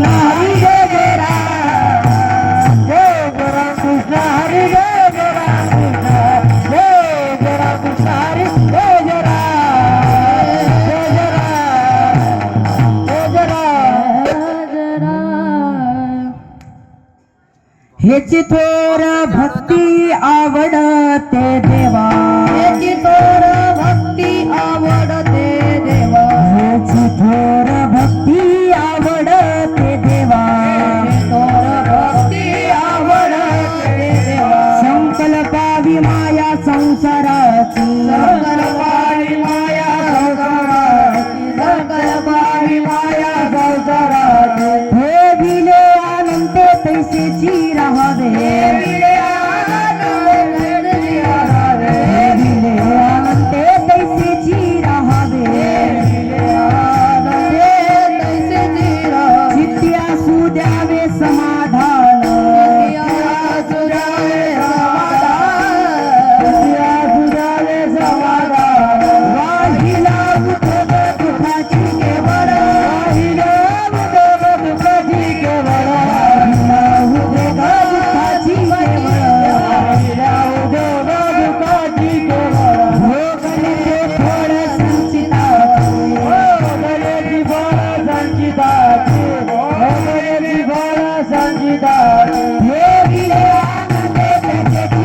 हरी जय जय राम जय जय राम कृष्ण हरी जय जय राम कृष्ण जय जय राम कृष्ण हरी जय जय राम जय जय राम जय जय राम ह्याची थोर भक्ती आवडते देवा ह्याची थोर भक्ती आवडते देवा ह्याची थोर भक्ती आवडते देवा थोर भक्ती आवडते देवा संकल्पावी माया संसाराची संकल्पावी माया संसाराची संकल्पावी माया संसाराची हे दिले अनंत तैसेची राहावे हे दिले अनंत तैसेची राहावे चित्ती असू द्यावे समाधान वाहिला उठव दुःखाची केवळ वाहिला उठव दुःखाची केवळ वाहिला उठव दुःखाची केवळ वाहिला उठव दुःखाची केवळ भोगलेचे फळ संचिताचे भोगलेची फळ संचिताचे भोगलेची फळ संचिताचे हे दिले आनंद त्याचे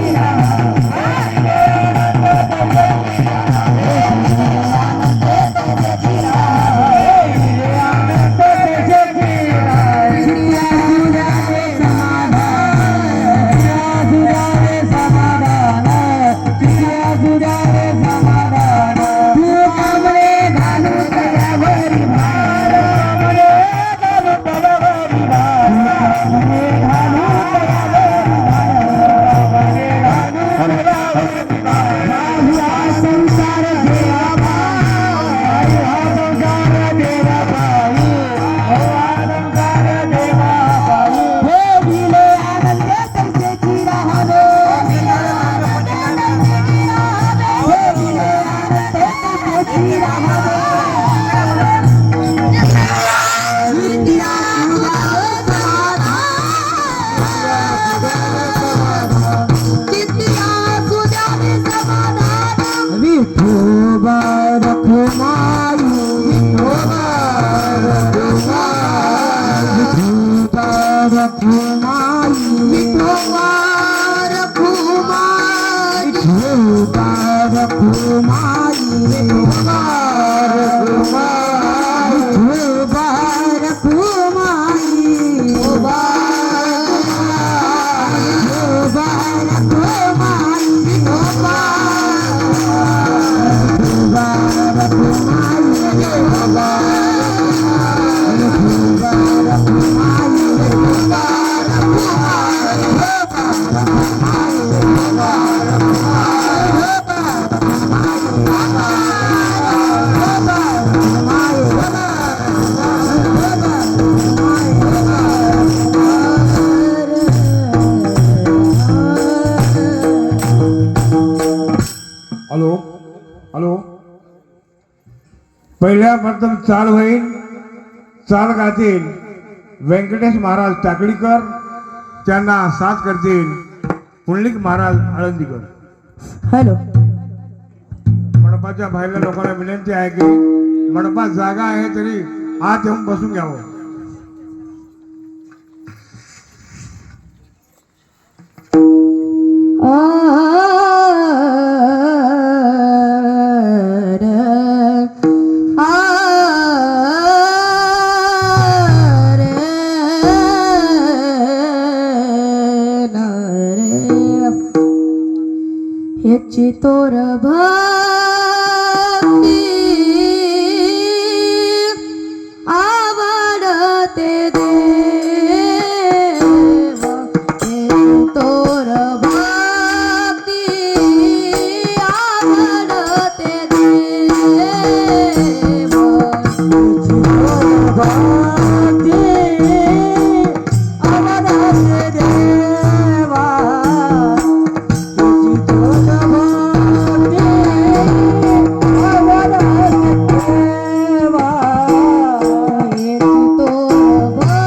हॅलो हॅलो पहिल्याबद्दल चाल होईल चाल गातील व्यंकटेश महाराज टाकळीकर त्यांना साथ करतील पुंडलिक महाराज आळंदीकर हॅलो मंडपाच्या बाहेरच्या लोकांना विनंती आहे की मंडपात जागा आहे तरी आत येऊन बसून घ्यावं ह्याची तोर भक्ती आवडते देवा ह्याची तोर भक्ती आवडते देवा ह्याची तोर भक्ती आवडते देवा वा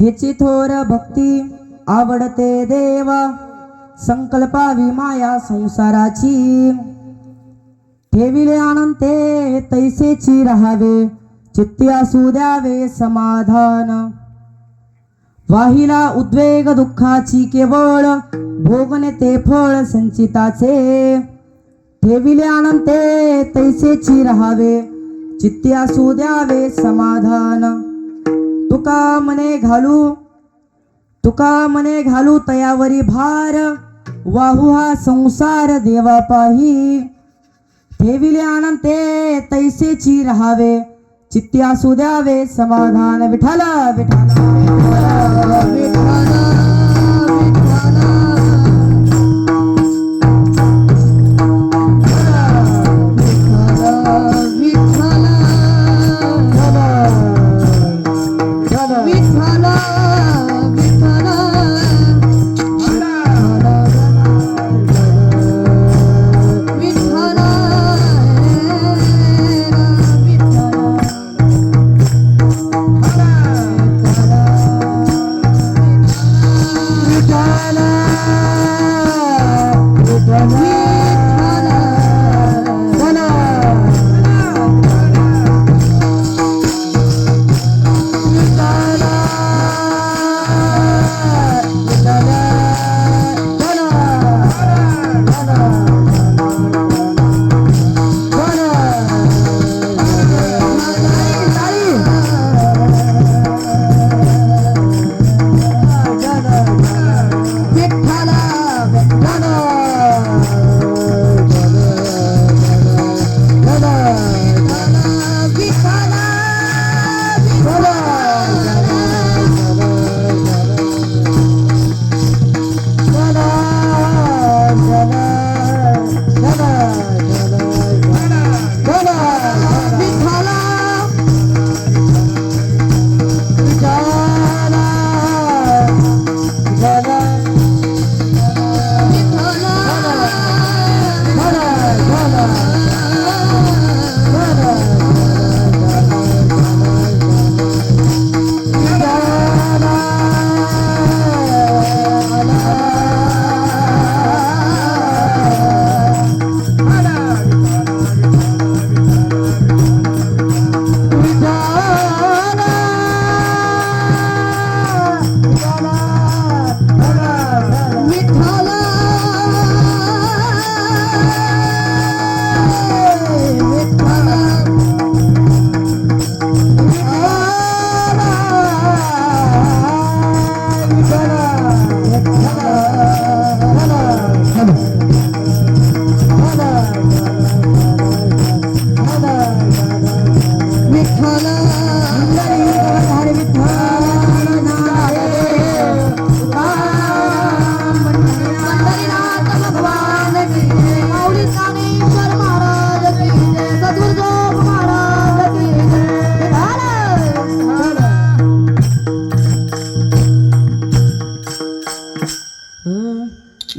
हेची थोर भक्ती आवडते देवा, संकल्पावी माया संसाराची. ठेविले अनंते तैसेची राहावे, चित्ती असू द्यावे समाधान. वाहिला उद्वेग दुःखाची केवळ, भोगणे ते फळ संचिताचे. ठेविले अनंते तैसेची राहावे, चित्ती असू द्यावे समाधान. तुका मने घालू तयावरी भार, वाहू हा संसार देवा पाही. ठेविले अनंते तैसेची राहावे, चित्ती असू द्यावे समाधान. विठ्ठल विठ्ठल विठ्ठल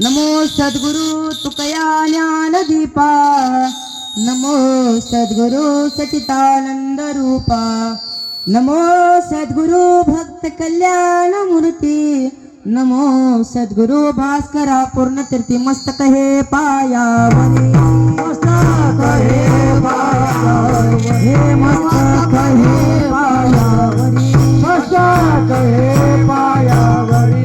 नमो सद्गुरु तुकया ज्ञान दीपा, नमो सद्गुरु सचितानंद रूपा, नमो सद्गुरु भक्त कल्याण मूर्ती, नमो सद्गुरु भास्करा पूर्ण तीर्थी मस्तक हे पायावरी, मस्तक हे पायावरी, हे मस्तक हे पायावरी, मस्तक हे पायावरी.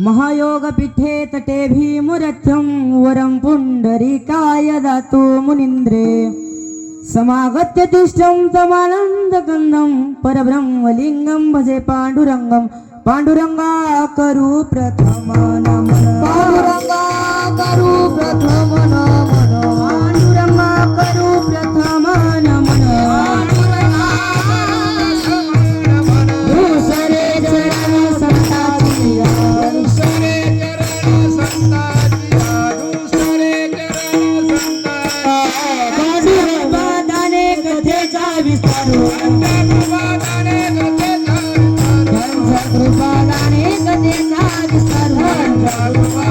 महायोग पीठे तटे भीमुरथ्यं वरं पुंडरीकाय दातु मुनीन्द्रे समागत्य तिष्ठं तमानन्दकन्दं परब्रह्मलिङ्गं भजे पाण्डुरङ्गं पाण्डुरङ्गा करू प्रथम नमन पाण्डुरङ्गा करू प्रथम नमन पाण्डुरङ्गा करू प्रथम नमन दुसरे चरण संतातिया पांडुरंगाने कथेचा विस्तारू कृपादाने कथेचा विस्तारू पांडुरंगा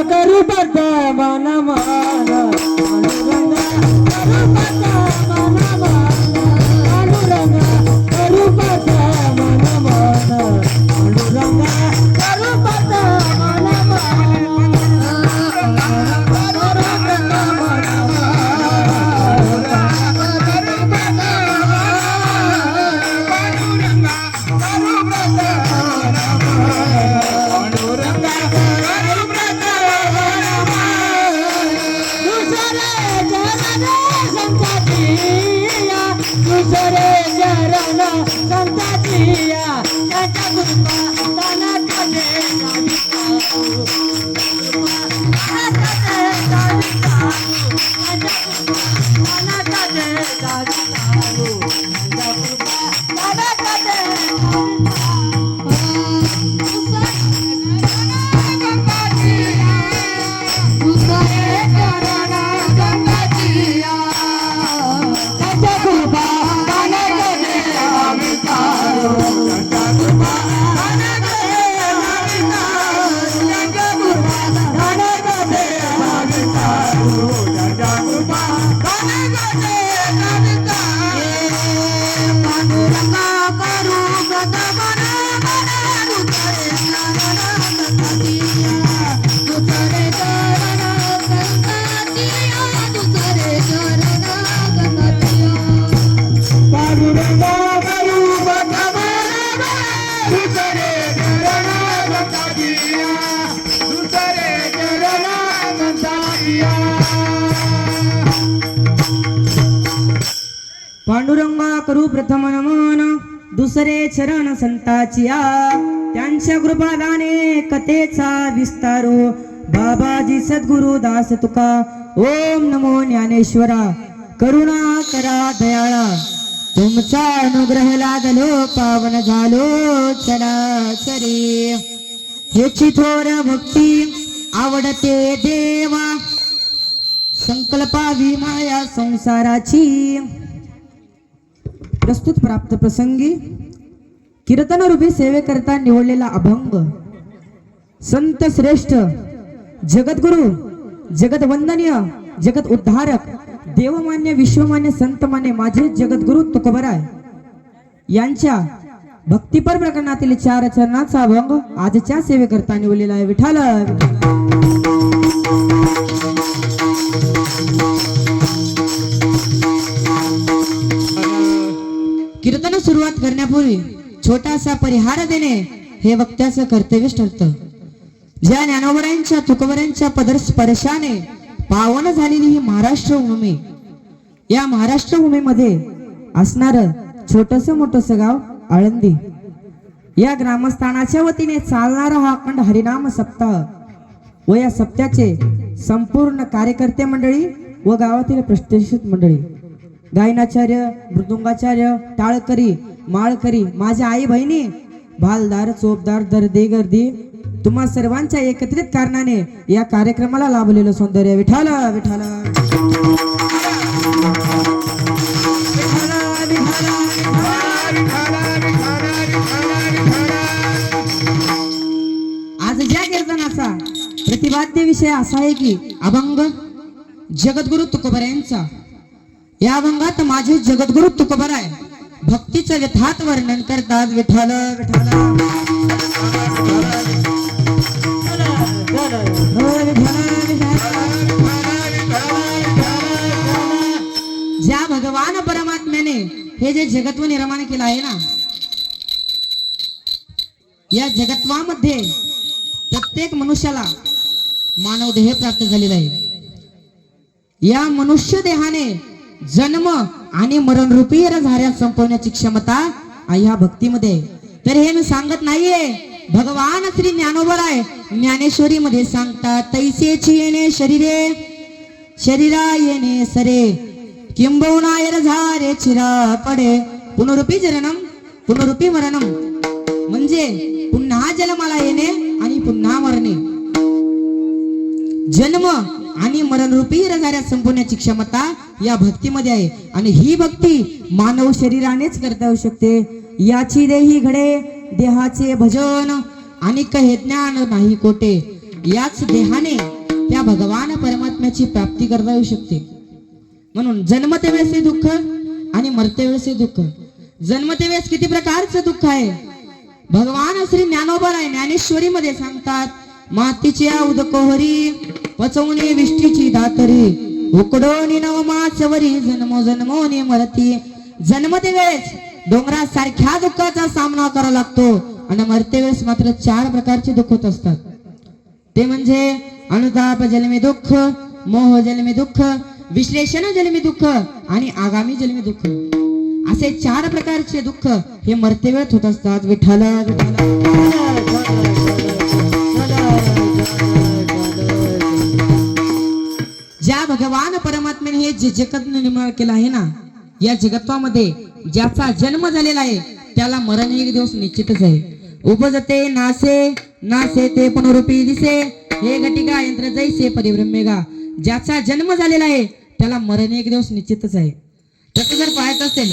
करू प्रथम नमन पांडुरंगा करू प्रथम नमन पांडुरंगा करू प्रथम नमन पांडुरंगा करू प्रथम दुसरे चरण संतातिया त्यांच्या कृपा दाना काढे पांडुरंगा करू प्रथम नमन दुसरे चरण संताचिया त्यांच्या कृपादाने कथेचा विस्तारू बाबाजी सद्गुरु दास तुका ओम नमो ज्ञानेश्वरा करुणा करा दयाळा तुमचा अनुग्रह लादलो पावन झालो चराचरी हेची थोर भक्ती आवडते देवा संकल्पावी माया संसाराची प्रस्तुत प्राप्त प्रसंगी कीर्तन रूपी सेवेकरता निवडलेला अभंग संत श्रेष्ठ जगद्गुरु जगत वंदनीय जगत उद्धारक देवमान्य विश्वमान्य संतमान्य माझे जगद्गुरु तुकोबराय यांच्या भक्तिपर प्रकरणातील 4 चरणाचा अभंग आजच्या सेवेकरता निवडलेला आहे. विठ्ठल कीर्तन सुरुवात करण्यापूर्वी छोटासा परिहार देणे हे वक्त्याचं कर्तव्यच ठरतं. ज्या ज्ञानोबरांच्या तुकोबरांच्या पदर स्पर्शाने पावन झालेली ही महाराष्ट्र भूमी, या महाराष्ट्र भूमीमध्ये असणार छोटस मोठस गाव आळंदी, या ग्रामस्थानाच्या वतीने चालणारा हा अखंड हरिनाम सप्ताह व या सप्त्याचे संपूर्ण कार्यकर्ते मंडळी व गावातील प्रतिष्ठित मंडळी, गायनाचार्य, मृदुंगाचार्य, टाळकरी, माळकरी, माझ्या आई बहिणी, भालदार, चोपदार, दर्दी गर्दी, तुम्हा सर्वांच्या एकत्रित कारणाने या कार्यक्रमाला लाभलेलं सौंदर्य. विठ्ठल विठ्ठल आज ज्या कीर्तनाचा प्रतिपाद्य विषय असा आहे की अभंग जगद्गुरु तुकोबरायांचा. या अभंगात माझे जगद्गुरु तुकोबराय भक्तीचं यथार्थ वर्णन करतात. विठ्ठल विठ्ठल हे जे जगत्व निर्माण केलं आहे ना, या जगत्वामध्ये प्रत्येक मनुष्याला मानव देह प्राप्त झालेला आहे. या मनुष्य देहाने जन्म आणि मरण रूपी झाऱ्या संपवण्याची क्षमता ह्या भक्तीमध्ये आहे. तर हे मी सांगत नाहीये, भगवान श्री ज्ञानोबराय ज्ञानेश्वरी मध्ये सांगतात, तैसेची येणे शरीरे शरीरा येणे सरे किंबहुना झारे चिरा पडे पुनरुपी जननम पुनरुपी मरणम. म्हणजे पुन्हा जन्माला येणे आणि पुन्हा मरणे, जन्म आणि मरण रूपी रझाऱ्या संपवण्याची क्षमता या भक्तीमध्ये आहे. आणि ही भक्ती मानव शरीरानेच करता येऊ शकते. याची देही घडे देहाचे भजन आणि कहे ज्ञान नाही कोटे. याच देहाने त्या भगवान परमात्म्याची प्राप्ती करता येऊ शकते. म्हणून जन्मते वेळेस दुःख आणि मरते वेळेस दुःख. जन्मते वेळेस किती प्रकारचं दुःख आहे भगवान श्री ज्ञानोबराय ज्ञानेश्वरी मध्ये सांगतात, मातीच्या उदकोहरी पचवणे विष्टीची दातरी उकडोनी नवमाचवरी जन्मो जन्मोनी मरती. जन्मते वेळेस डोंगरासारख्या दुःखाचा सामना करावा लागतो आणि मरते वेळेस मात्र 4 प्रकारचे दुःख होत असतात. ते म्हणजे अनुताप जन्मी दुःख, मोह जन्मी दुःख, विश्लेषण जन्मी दुःख आणि आगामी जन्मी दुःख. असे 4 प्रकारचे दुःख हे मरते वेळेत होत असतात. विठ्ठल ज्या भगवान परमात्म्याने हे जे जगत निर्माण केलं आहे ना, या जगत्वामध्ये ज्याचा जन्म झालेला आहे त्याला मरण एक दिवस निश्चितच आहे. उपजते नासे नासे ते पुनरुपी दिसे हे घटिका यंत्र जैसे परिब्रह्मेगा. ज्याचा जन्म झालेला आहे त्याला मरण एक दिवस निश्चितच आहे. तसं जर पाहायचं असेल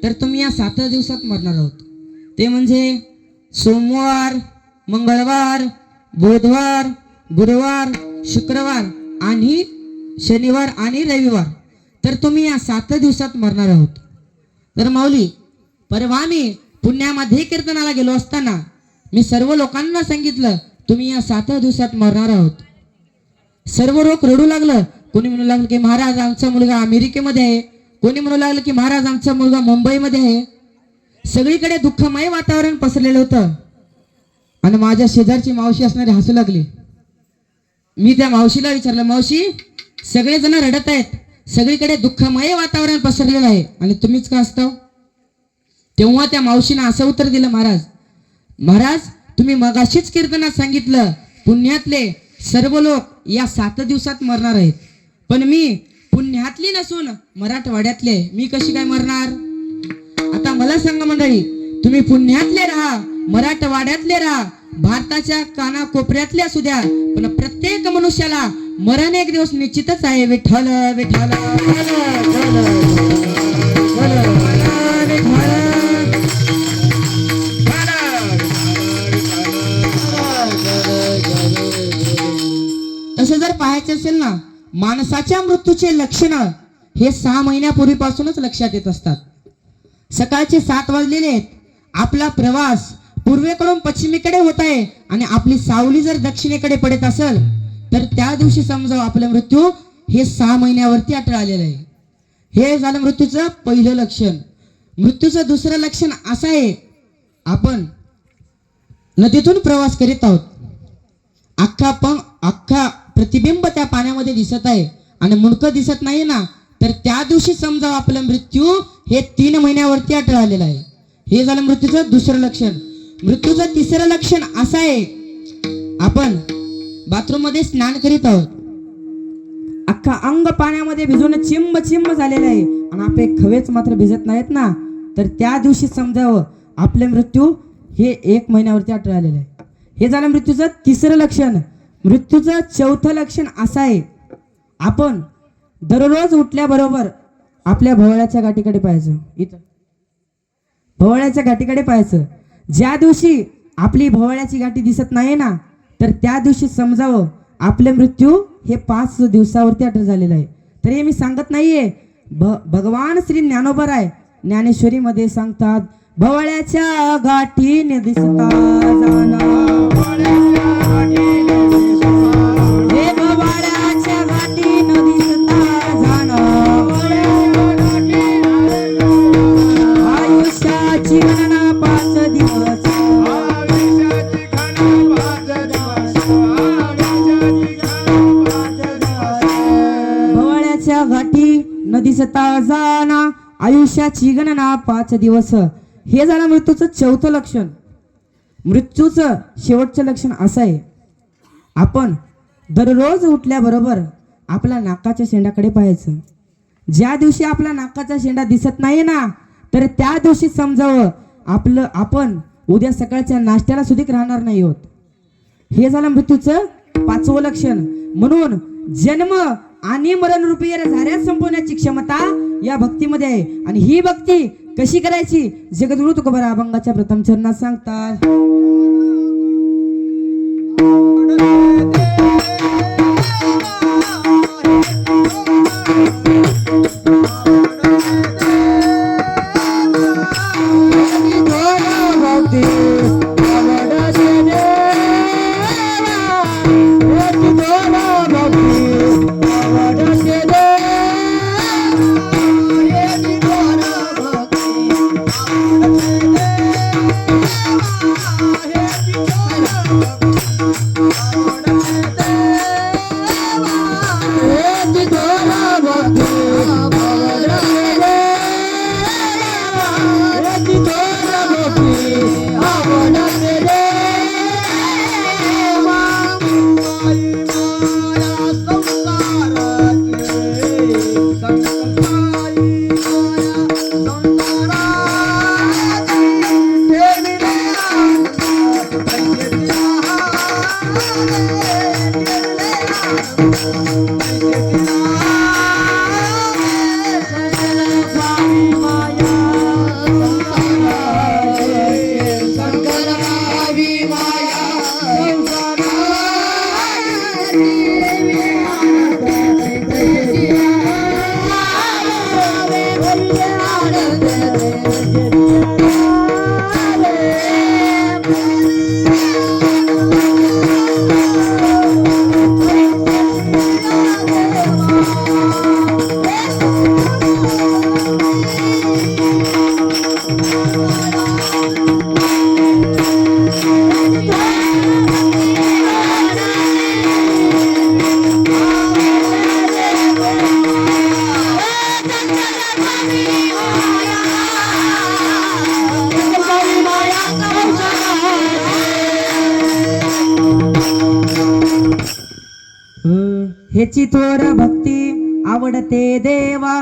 तर तुम्ही या 7 दिवसात मरणार आहोत. ते म्हणजे सोमवार, मंगळवार, बुधवार, गुरुवार, शुक्रवार आणि शनिवार आणि रविवार. तर तुम्ही या 7 दिवसात मरणार आहोत. तर माऊली, परवा मी पुण्यामध्ये कीर्तनाला गेलो असताना मी सर्व लोकांना सांगितलं, तुम्ही या 7 दिवसात मरणार आहोत. सर्व लोक रडू लागलं. कोणी म्हणू लागलं की महाराज आमचा मुलगा अमेरिकेमध्ये आहे, कोणी म्हणू लागलं की महाराज आमचा मुलगा मुंबईमध्ये आहे. सगळीकडे दुःखमय वातावरण पसरलेलं होतं. आणि माझ्या शेजारची मावशी असणारी हसू लागली. मी त्या मावशीला विचारलं, मावशी सगळेजण रडत आहेत, सगळीकडे दुःखमय वातावरण पसरलेलं आहे आणि तुम्हीच का हसता? तेव्हा त्या मावशीने असं उत्तर दिलं, महाराज तुम्ही मगाशीच कीर्तनात सांगितलं पुण्यातले सर्व लोक या 7 दिवसात मरणार आहेत, पण मी पुण्यातली नसून मराठवाड्यातले, मी कशी काय मरणार? आता मला सांगा मंडळी, तुम्ही पुण्यातले राहा, मराठवाड्यातले राहा, भारताच्या कानाकोपऱ्यातले असू द्या, पण प्रत्येक मनुष्याला मरण एक दिवस निश्चितच आहे. विठ्ठल विठ्ठल तसं जर पाहायचं असेल ना, माणसाच्या मृत्यूचे लक्षण हे 6 महिन्यापूर्वीपासूनच लक्षात येत असतात. सकाळचे 7 वाजलेले आहेत, आपला प्रवास पूर्वेकडून पश्चिमेकडे होत आहे आणि आपली सावली जर दक्षिणेकडे पडत असेल तर त्या दिवशी समजा आपला मृत्यू हे 6 महिन्यावरती अटळ आलेलं आहे. हे झालं मृत्यूचं पहिलं लक्षण. मृत्यूचं दुसरं लक्षण असं आहे, आपण नदीतून प्रवास करीत आहोत, अख्खा प्रतिबिंब त्या पाण्यामध्ये दिसत आहे आणि मुंडकं दिसत नाही ना, तर त्या दिवशी समजा आपलं मृत्यू हे 3 महिन्यावरती अटळ आलेला आहे. हे झालं मृत्यूचं दुसरं लक्षण. मृत्यूचं तिसरं लक्षण असं आहे, आपण बाथरूम मध्ये स्नान करीत आहोत, अख्खा अंग पाण्यामध्ये भिजून चिंब चिंब झालेलं आहे आणि आपले खवेच मात्र भिजत नाहीत ना, तर त्या दिवशी समजावं आपले मृत्यू हे 1 महिन्यावरती अटळ आलेलं आहे. हे झालं मृत्यूचं तिसरं लक्षण. मृत्यूचं चौथं लक्षण असं आहे, आपण दररोज उठल्याबरोबर आपल्या भोवळ्याच्या गाठीकडे पाहायचं. इथं भोवळ्याच्या गाठीकडे पाहायचं. ज्या दिवशी आपली भोवळ्याची गाठी दिसत नाही ना, तर त्या दिवशी समजावं आपले मृत्यू हे 5 दिवसावरती अटळ झालेलं आहे. तर हे मी सांगत नाहीये, भगवान श्री ज्ञानोबराय ज्ञानेश्वरी मध्ये सांगतात, भोवळ्याच्या गाठीने दिसता जाणं, हे भोवळ्याच्या गाठीने दिसता जाणं, दिसता जाना आयुष्याची गणना 5 दिवस. हे झालं मृत्यूचं चौथं लक्षण. मृत्यूचं शेवटचं लक्षण असं आहे, आपण दररोज उठल्याबरोबर आपल्या नाकाच्या शेंडाकडे पाहायचं. ज्या दिवशी आपला नाकाचा शेंडा दिसत नाही ना, तर त्या दिवशी समजावं आपण उद्या सकाळच्या नाश्त्याला सुद्धा राहणार नाही होत. हे झालं मृत्यूचं 5वं लक्षण. म्हणून जन्म आणि मरण रूपी झाऱ्या संपवण्याची क्षमता या भक्तीमध्ये आहे. आणि ही भक्ती कशी करायची जगद्गुरु तुकोबा अभंगाच्या प्रथम चरणात सांगतात. हेची थोर भक्ती आवडते देवा,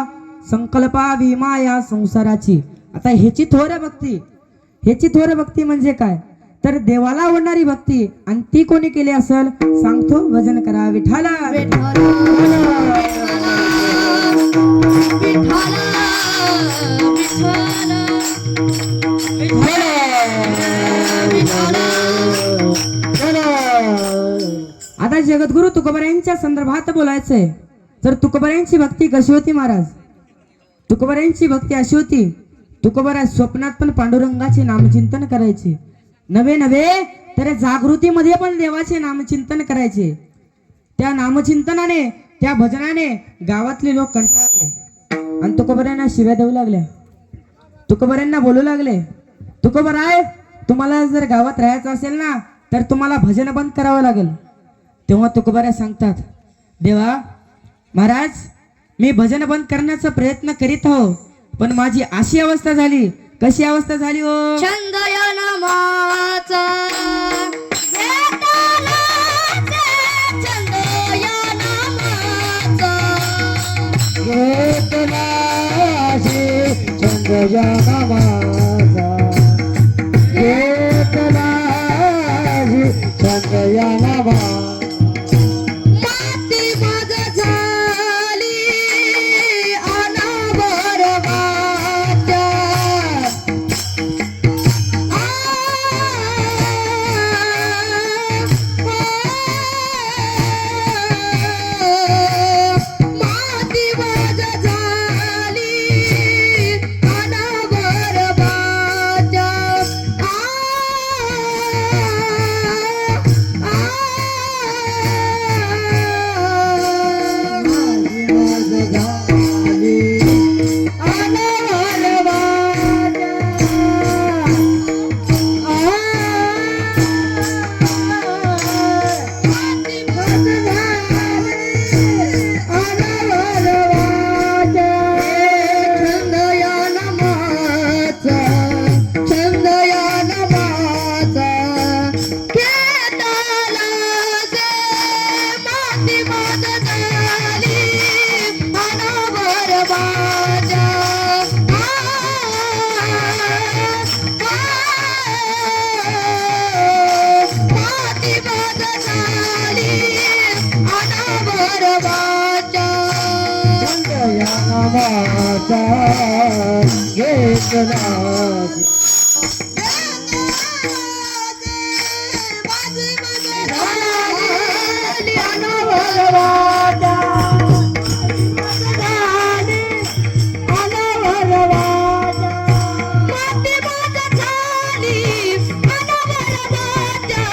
संकल्पावी माया संसाराची. आता ह्याची थोर भक्ती म्हणजे काय, तर देवाला आवडणारी भक्ती. आणि ती कोणी केली असेल सांगतो, भजन करा विठाला. आता जगद्गुरु तुकोबारायांच्या संदर्भात बोलायचंय. तर तुकोबारायांची भक्ती कशी होती महाराज? तुकोबारायांची भक्ती अशी होती, तुकोबारा स्वप्नात पण पांडुरंगाचे नामचिंतन करायचे. नवे तर जागृतीमध्ये पण देवाचे नामचिंतन करायचे. त्या नामचिंतनाने, त्या भजनाने गावातले लोक कंटाळले आणि तुकोबारायांना शिव्या देऊ लागल्या. तुकोबारायांना बोलू लागले, तुकोबाराय तुम्हाला जर गावात राहायचं असेल ना, तर तुम्हाला भजन बंद करावं लागेल. तेव्हा तुकोबारा सांगतात, देवा महाराज मी भजन बंद करण्याचा प्रयत्न करीत आहो, पण माझी अशी अवस्था झाली. कशी अवस्था झाली हो? छंदया नामाचा छंदया नामाचा चंद्रया नामाचा, चंद्रया नामा माती मग झाली अनावर वाचा. माती मग झाली अनावर झाली अनावर वाचा या नामाचा घेतला झाली अनावर वाचा झाली अनावर वाचा मोठी मोठ झाली अनावर वाचा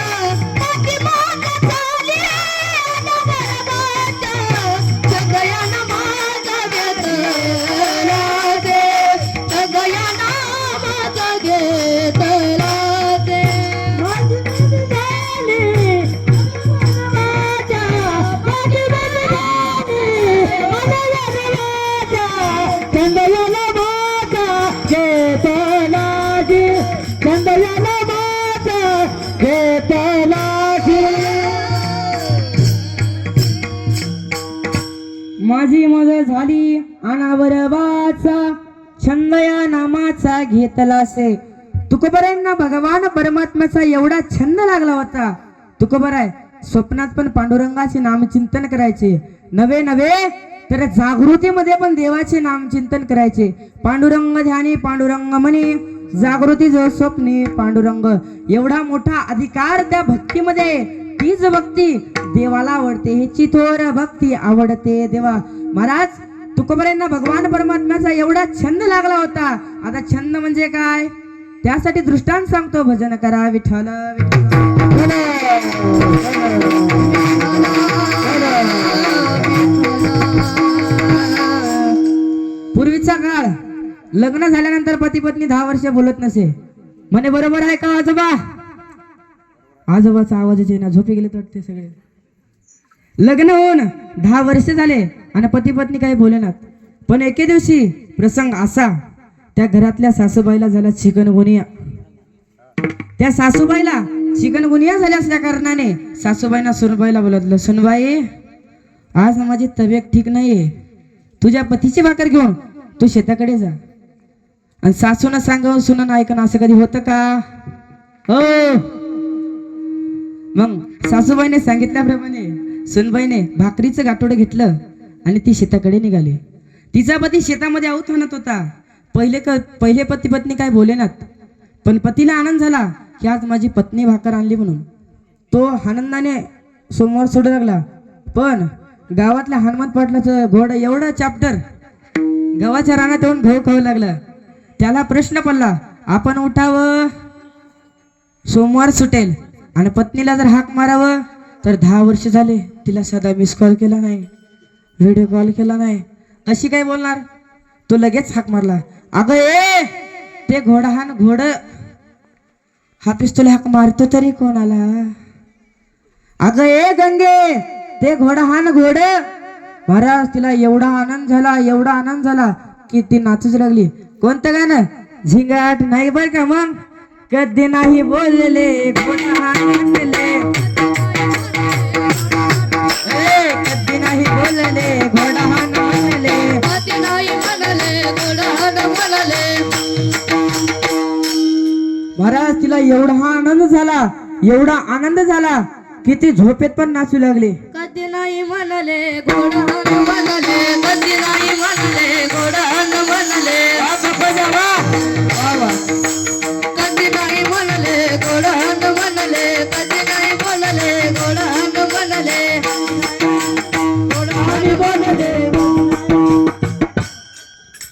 मोठी मोठ झाली अनावर वाचा सगळ्या नामाचा घेतला दे सगळ्या नामाचा घेतला दे माझी माझी झाली वाचा माझी माझी झाली अनावर वाचा चंदयाला वाचा घेतला जी चंदयाला वाचा घेतला जी माझी मज झाली अनावर वाचा छंद या नामाचा घेतला से तुकोबरायांना भगवान परमात्म्याचा एवढा छंद लागला होता तुकोबराय स्वप्नात पण पांडुरंगाचे नामचिंतन करायचे नवे नवे तर जागृतीमध्ये पण देवाचे नामचिंतन करायचे पांडुरंग ध्यानी पांडुरंग म्हणे जागृती जो स्वप्नी पांडुरंग एवढा मोठा अधिकार त्या भक्तीमध्ये तीच भक्ती देवाला आवडते ह्याची थोर भक्ती आवडते देवा महाराज तुकोबरायांना भगवान परमात्म्याचा एवढा छंद लागला होता आता छंद म्हणजे काय त्यासाठी दृष्टांत सांगतो भजन करा विठ्ठल पूर्वीचा काळ लग्न झाल्यानंतर पती पत्नी 10 वर्ष बोलत नसे म्हणे बरोबर आहे का आजोबा आजोबाचा आवाज येईना झोपे गेले वाटते सगळे लग्न होऊन 10 वर्ष झाले आणि पती पत्नी काही बोलेनात पण एके दिवशी प्रसंग असा त्या घरातल्या सासूबाईला झाला चिकनगुनिया त्या सासूबाईला चिकनगुनिया झाल्या असल्या कारणाने सासूबाईंना सुनबाईला बोलवलं सुनबाई आज माझी तब्येत ठीक नाहीये तुझ्या पतीची भाकर घेऊन तू शेताकडे जा आणि सासून सांग सुनन ऐकणं असं कधी होतं का हो मग सासूबाईने सांगितल्याप्रमाणे सुनबाईने भाकरीचं गाठोडं घेतलं आणि ती शेताकडे निघाली तिचा पती शेतामध्ये आऊत आणत होता पहिले पती पत्नी काय बोलेनात पण पतीला आनंद झाला की आज माझी पत्नी भाकर आणली म्हणून तो आनंदाने सोमवार सोडू लागला पण गावातल्या हनुमान पाटलाचं घोडं एवढं चाप्टर गव्हाच्या रानात येऊन गहू खाऊ लागला त्याला प्रश्न पडला आपण उठावं सोमवार सुटेल आणि पत्नीला जर हाक मारावं तर 10 वर्ष झाले तिला साधा मिस कॉल केला नाही व्हिडिओ कॉल केला नाही अशी काय बोलणार तो लगेच हाक मारला अगं ए ते घोडाहान घोड हा पिस्तूल हाक मारतो तरी कोणाला अगं ए गंगे ते घोडाहान घोड महाराज तिला एवढा आनंद झाला की ती नाचूच लागली कोणतं गाणं झिंगाट नाही बर का मग कधी नाही बोलले घोडाहान म्हणले कधी नाही बोलले घोडाहान म्हणले कधी नाही म्हणाले गोडहान म्हणाले महाराज तिला एवढा आनंद झाला की ती झोपेत पण नाचू लागली कधी नाही म्हणाले गोडहान म्हणाले कधी नाही म्हणाले गोडहान म्हणाले कधी नाही म्हणाले गोडहान म्हणाले कधी नाही म्हणाले गोडहान म्हणाले गोडहान म्हणाले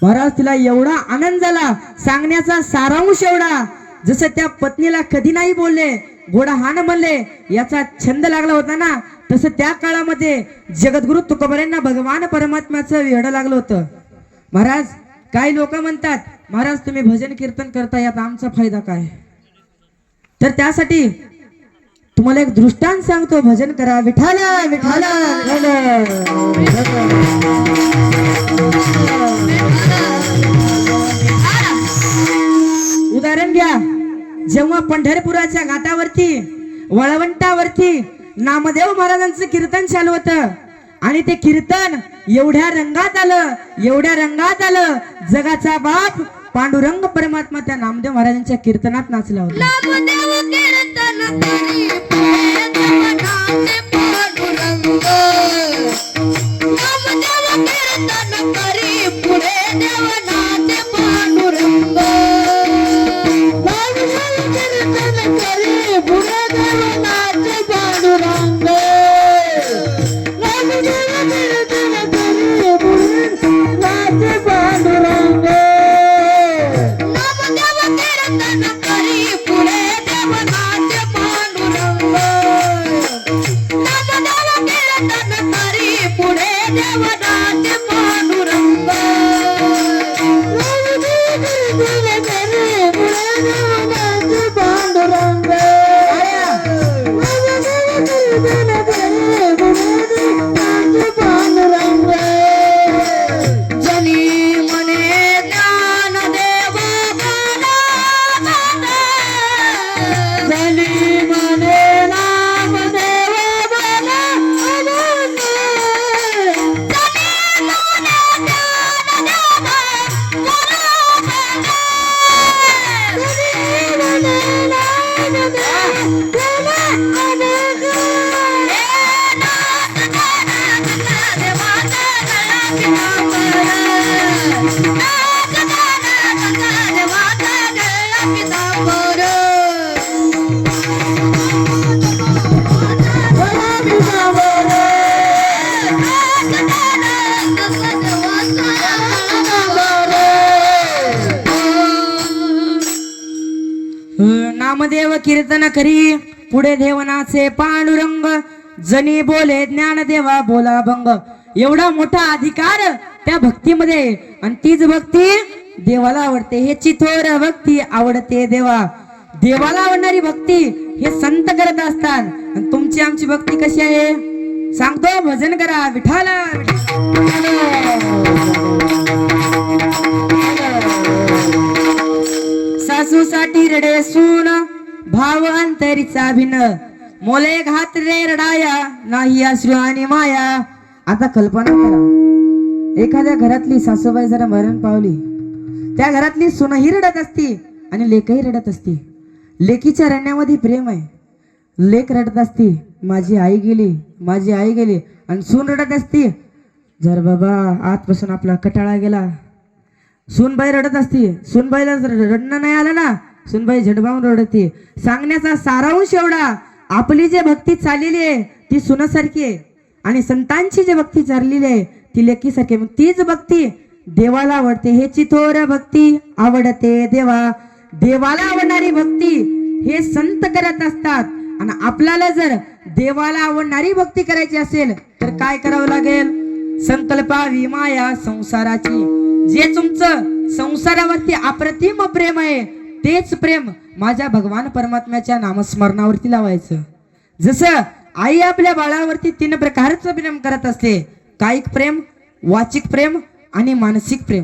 महाराज तिला एवढा आनंद झाला सांगण्याचा सारांश एवढा जसं त्या पत्नीला कधी नाही बोलले घोडाहान म्हणले याचा छंद लागला होता ना तसं त्या काळामध्ये जगद्गुरु तुकोबरायांना भगवान परमात्म्याचं वेड लागलं होतं महाराज काही लोक म्हणतात महाराज तुम्ही भजन कीर्तन करता यात आमचा फायदा काय तर त्यासाठी तुम्हाला एक दृष्टांत सांगतो भजन करा विठाला विठाला उदाहरण घ्या जेव्हा पंढरपुराच्या घाटावरती वळवंटावरती नामदेव महाराजांचं कीर्तन चालू होतं आणि ते कीर्तन एवढ्या रंगात आलं जगाचा बाप पांडुरंग परमात्मा त्या नामदेव महाराजांच्या कीर्तनात नाचला होता नामदेव कीर्तन करी प्रेम मना नटनकारी पुढे देवनाचे पांडुरंग जनी मने ज्ञानदेव बोला बोला. जनी मने नामदेव बोला बोला. जनी मने ज्ञानदेव बोला बोला. जनी मने नामदेव बोला बोला. हे नाथ नाथ देवाचा गळा पितांबर. नाथ नाथ देवाचा गळा पितांबर. नामदेव कीर्तन करी पुढे देवनाचे पांडुरंग जनी बोले ज्ञानदेवा बोला भंग. एवढा मोठा अधिकार त्या भक्तीमध्ये आणि तीच भक्ती देवाला आवडते. हे चिथोर भक्ती आवडते देवा. देवाला आवडणारी भक्ती हे संत करत असतात. आणि तुमची आमची भक्ती कशी आहे सांगतो. भजन करा विठाला. सासूसाठी रडे सून भाव अंतरीचा भिन. मोले घात रे रडाया नाही अश्रू आणि माया. आता कल्पना करा एखाद्या घरातली सासूबाई जरा मरण पावली. त्या घरातली सूनही रडत असती आणि लेकही रडत असती. लेकीच्या रडण्यामध्ये प्रेम आहे. लेक रडत असती माझी आई गेली माझी आई गेली. आणि सून रडत असती जर बाबा आजपासून आपला कटाळा गेला. सूनबाई रडत असती. सूनबाईला जर रडणं नाही आलं ना सूनबाई झडबावून रडते. सांगण्याचा सारांश एवढा आपली जे भक्ती चाललेली आहे ती सुनासारखी आहे आणि संतांची जी भक्ती चाललेली आहे ती लेकीसारखी. मग तीच भक्ती देवाला आवडते. हे चिथोर भक्ती आवडते देवा. देवाला आवडणारी भक्ती हे संत करत असतात. आणि आपल्याला जर देवाला आवडणारी भक्ती करायची असेल तर काय करावं लागेल. संकल्पावी माया संसाराची. जे तुमचं संसारावरती अप्रतिम प्रेम आहे तेच प्रेम माझ्या भगवान परमात्म्याच्या नामस्मरणावरती लावायचं. जसं आई आपल्या बाळावरती 3 प्रकारचं प्रेम करत असते. कायिक प्रेम, वाचिक प्रेम आणि मानसिक प्रेम.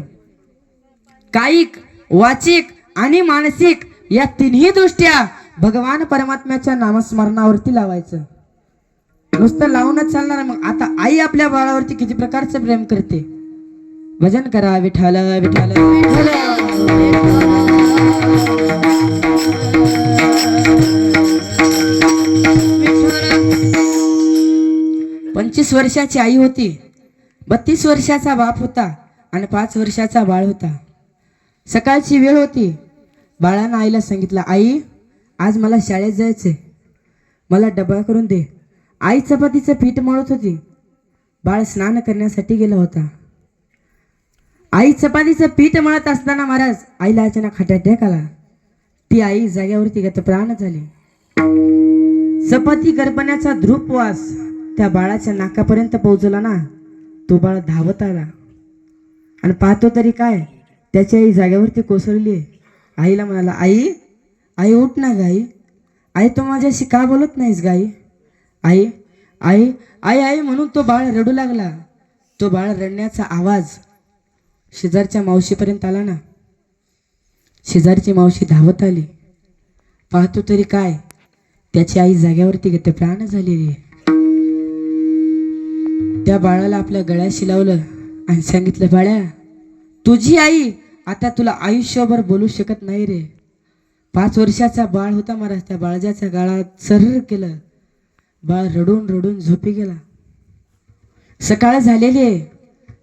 कायिक, वाचिक आणि मानसिक या तिन्ही दृष्ट्या भगवान परमात्म्याच्या नामस्मरणावरती लावायचं. नुसतं लावूनच चालणार. मग आता आई आपल्या बाळावरती किती प्रकारचं प्रेम करते. भजन करा विठाल विठाल विठाल. 25 वर्षाची आई होती. 32 वर्षाचा बाप होता आणि 5 वर्षाचा बाळ होता. सकाळची वेळ होती. बाळानं आईला सांगितलं आई आज मला शाळेत जायचंय मला डबा करून दे. आई चपातीचं पीठ मळत होती. बाळ स्नान करण्यासाठी गेला होता. आई चपातीचं पीठ मळत असताना महाराज आईला अचानक हार्ट अटॅक आला. ती आई जाग्यावरती गतप्राण झाली. चपाती करपण्याचा ध्रुप वास त्या बाळाच्या नाकापर्यंत पोहोचला ना. तो बाळ धावत आला आणि पाहतो तरी काय त्याची आई जाग्यावरती कोसळली आहे. आईला म्हणाला आई आई उठ ना गाई. आई तू माझ्याशी का बोलत नाहीस गाई. आई आई आई आई म्हणून तो बाळ रडू लागला. तो बाळ रडण्याचा आवाज शेजारच्या मावशीपर्यंत आला ना. शेजारची मावशी धावत आली. पाहतो तरी काय त्याची आई जाग्यावरती गतप्राण झालेली आहे. त्या बाळाला आपल्या गळ्याशी लावलं आणि सांगितलं बाळ्या तुझी आई आता तुला आयुष्यभर बोलू शकत नाही रे. 5 वर्षाचा बाळ होता महाराज. त्या बाळाच्या गाळात सर्र केलं. बाळ रडून रडून झोपी गेला. सकाळ झालेली आहे.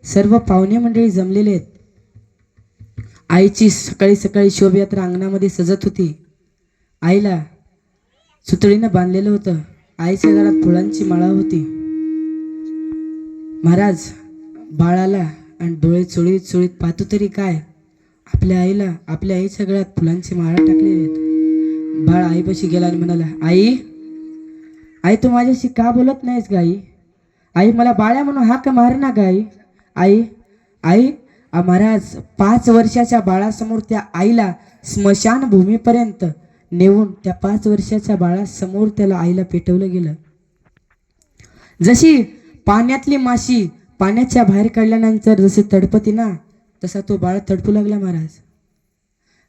सर्व पाहुणे मंडळी जमलेले आहेत. आईची सकाळी सकाळी शोभायात्रा अंगणामध्ये सजत होती. आईला सुतळीनं बांधलेलं होतं. आईच्या गळ्यात फुलांची माळा होती. महाराज बाळाला आणि डोळे चोळीत चोळीत पाहतो तरी काय आपल्या आईला आपल्या आईच्या गळ्यात फुलांची माळा टाकलेली आहेत. बाळ आईपाशी गेला आणि म्हणाला आई आई तू माझ्याशी का बोलत नाहीस ग आई. आई मला बाळ्या म्हणून हाक मार ना ग आई. आई आई महाराज 5 वर्षाच्या बाळासमोर त्या आईला स्मशान भूमीपर्यंत नेऊन त्या 5 वर्षाच्या बाळासमोर त्याला आईला पेटवलं गेलं. जशी पाण्यातली माशी पाण्याच्या बाहेर काढल्यानंतर जसे तडपती ना, तसा तो बाळ तडपू लागला महाराज.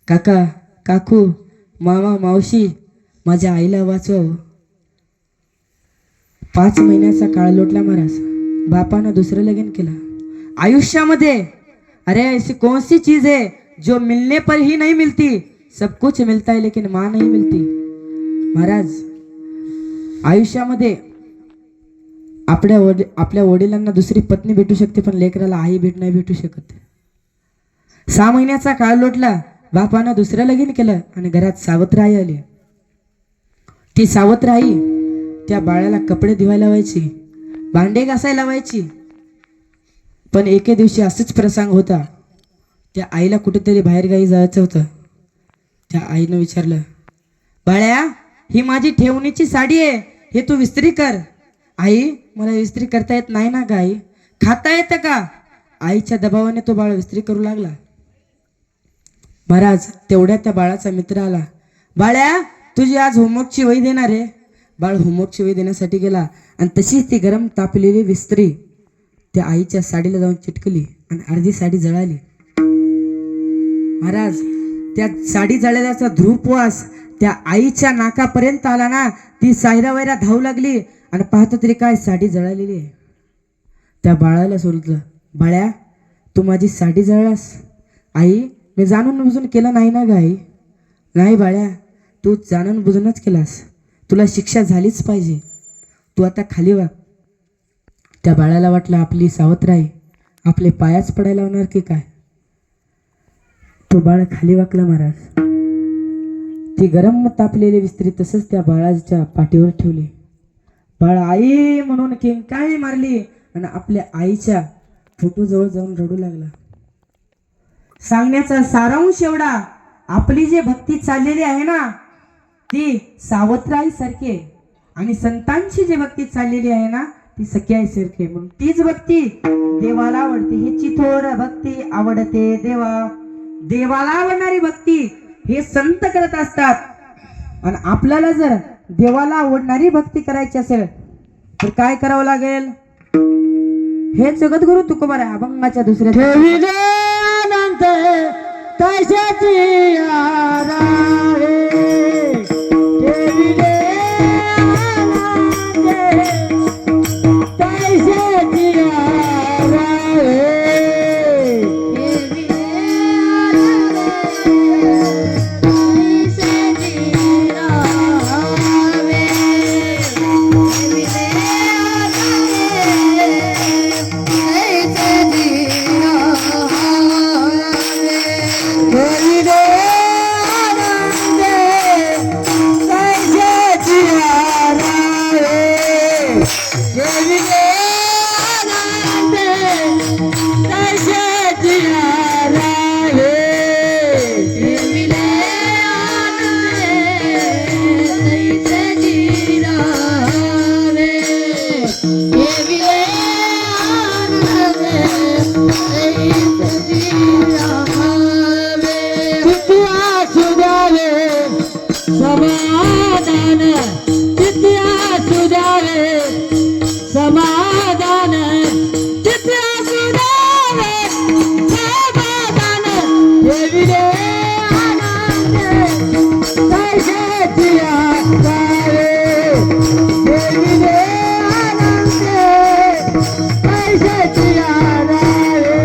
काका काकू मामा मावशी माझ्या आईला वाचव. 5 महिन्याचा काळ लोटला महाराज. बापानं दुसरं लगीन केलं. आयुष्यामध्ये अरे ऐसी कौन सी चीज है जो मिलने पर ही नहीं मिलती, सब कुछ मिलता है लेकिन माँ नहीं मिलती. महाराज आयुष्यामध्ये आपल्या वडिलांना दुसरी पत्नी भेटू शकते, पण लेकराला आई नाही भेटू शकत. 6 महिन्याचा काळ लोटला. बापानं दुसरं लगीन केलं आणि घरात सावत्र आई आली. ती सावत्र आई त्या बाळाला कपडे धुवायला लावायची, भांडे घासायला लावायची. पण एके दिवशी असंच प्रसंग होता. त्या आईला कुठेतरी बाहेरगावी जायचं होतं. त्या आईनं विचारलं, बाळ्या ही माझी ठेवणीची साडी आहे, हे तू इस्त्री कर. आई मला इस्त्री करता येत नाही ना ग आई. खाता येतं का? आईच्या दबावाने तो बाळ इस्त्री करू लागला. महाराज तेवढ्या त्या बाळाचा मित्र आला. बाळ्या तुझी आज होमवर्कची वही देणार आहे. बाळ होमवर्कची वही देण्यासाठी गेला आणि तशीच ती गरम तापलेली विस्त्री त्या आईच्या साडीला जाऊन चिटकली आणि अर्धी साडी जळाली. महाराज त्या साडी जळल्याचा धूपवास त्या आईच्या नाकापर्यंत आला ना. ती सायरा वैरा धावू लागली आणि पाहतो तरी काय साडी जळालेली आहे. त्या बाळाला सोडलं, बाळ्या तू माझी साडी जळलास. आई मी जाणून बुजून केलं नाही ना ग आई. नाही बाळ्या तू जाणून बुजूनच केलास, तुला शिक्षा झालीच पाहिजे, तू आता खाली वा. त्या बाळाला वाटलं आपली सावत्र आई आपले पायाच पडायला होणार की काय. तो बाळ खाली वाकला महाराज. ती गरम तापलेली विस्त्री तसंच त्या बाळाच्या पाठीवर ठेवली. बाळ आई म्हणून किंकाळी मारली आणि आपल्या आईच्या फोटोजवळ जाऊन रडू लागला. सांगण्याचा सारांश एवढा, आपली जी भक्ती चाललेली आहे ना ती सावत्राई सारखी आहे आणि संतांची जी भक्ती चाललेली आहे ना ती सख्याई सारखी आहे. म्हणून तीच भक्ती देवाला आवडते. हे चिथोर भक्ती आवडते देवा. देवाला आवडणारी भक्ती हे संत करत असतात. आणि आपल्याला जर देवाला आवडणारी भक्ती करायची असेल तर काय करावं लागेल? हे जगद्गुरु तुकोबाराय अभंगाच्या दुसऱ्या अनंत तशाची आरावे ठेविले अनंत तशाची आरावे समाधान तिथ्या सुधारे समाधान तिथ्या सुधारे समाधान देविले आनंद तशाची आरावे देविले आनंद तशाची आरावे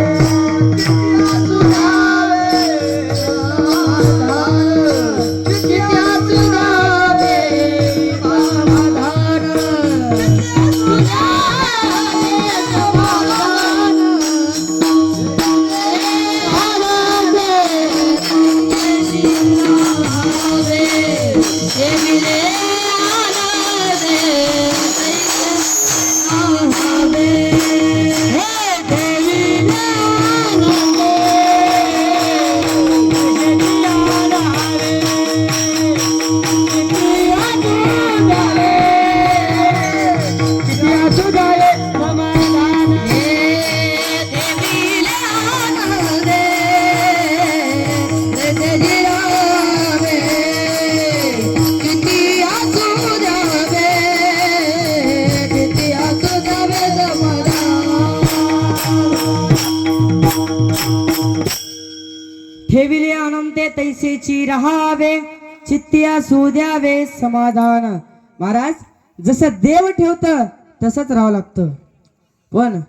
तैसेची राहावे चित्ती असू द्यावे समाधान. महाराज जसं देव ठेवतं तसंच राहावं लागतं, पण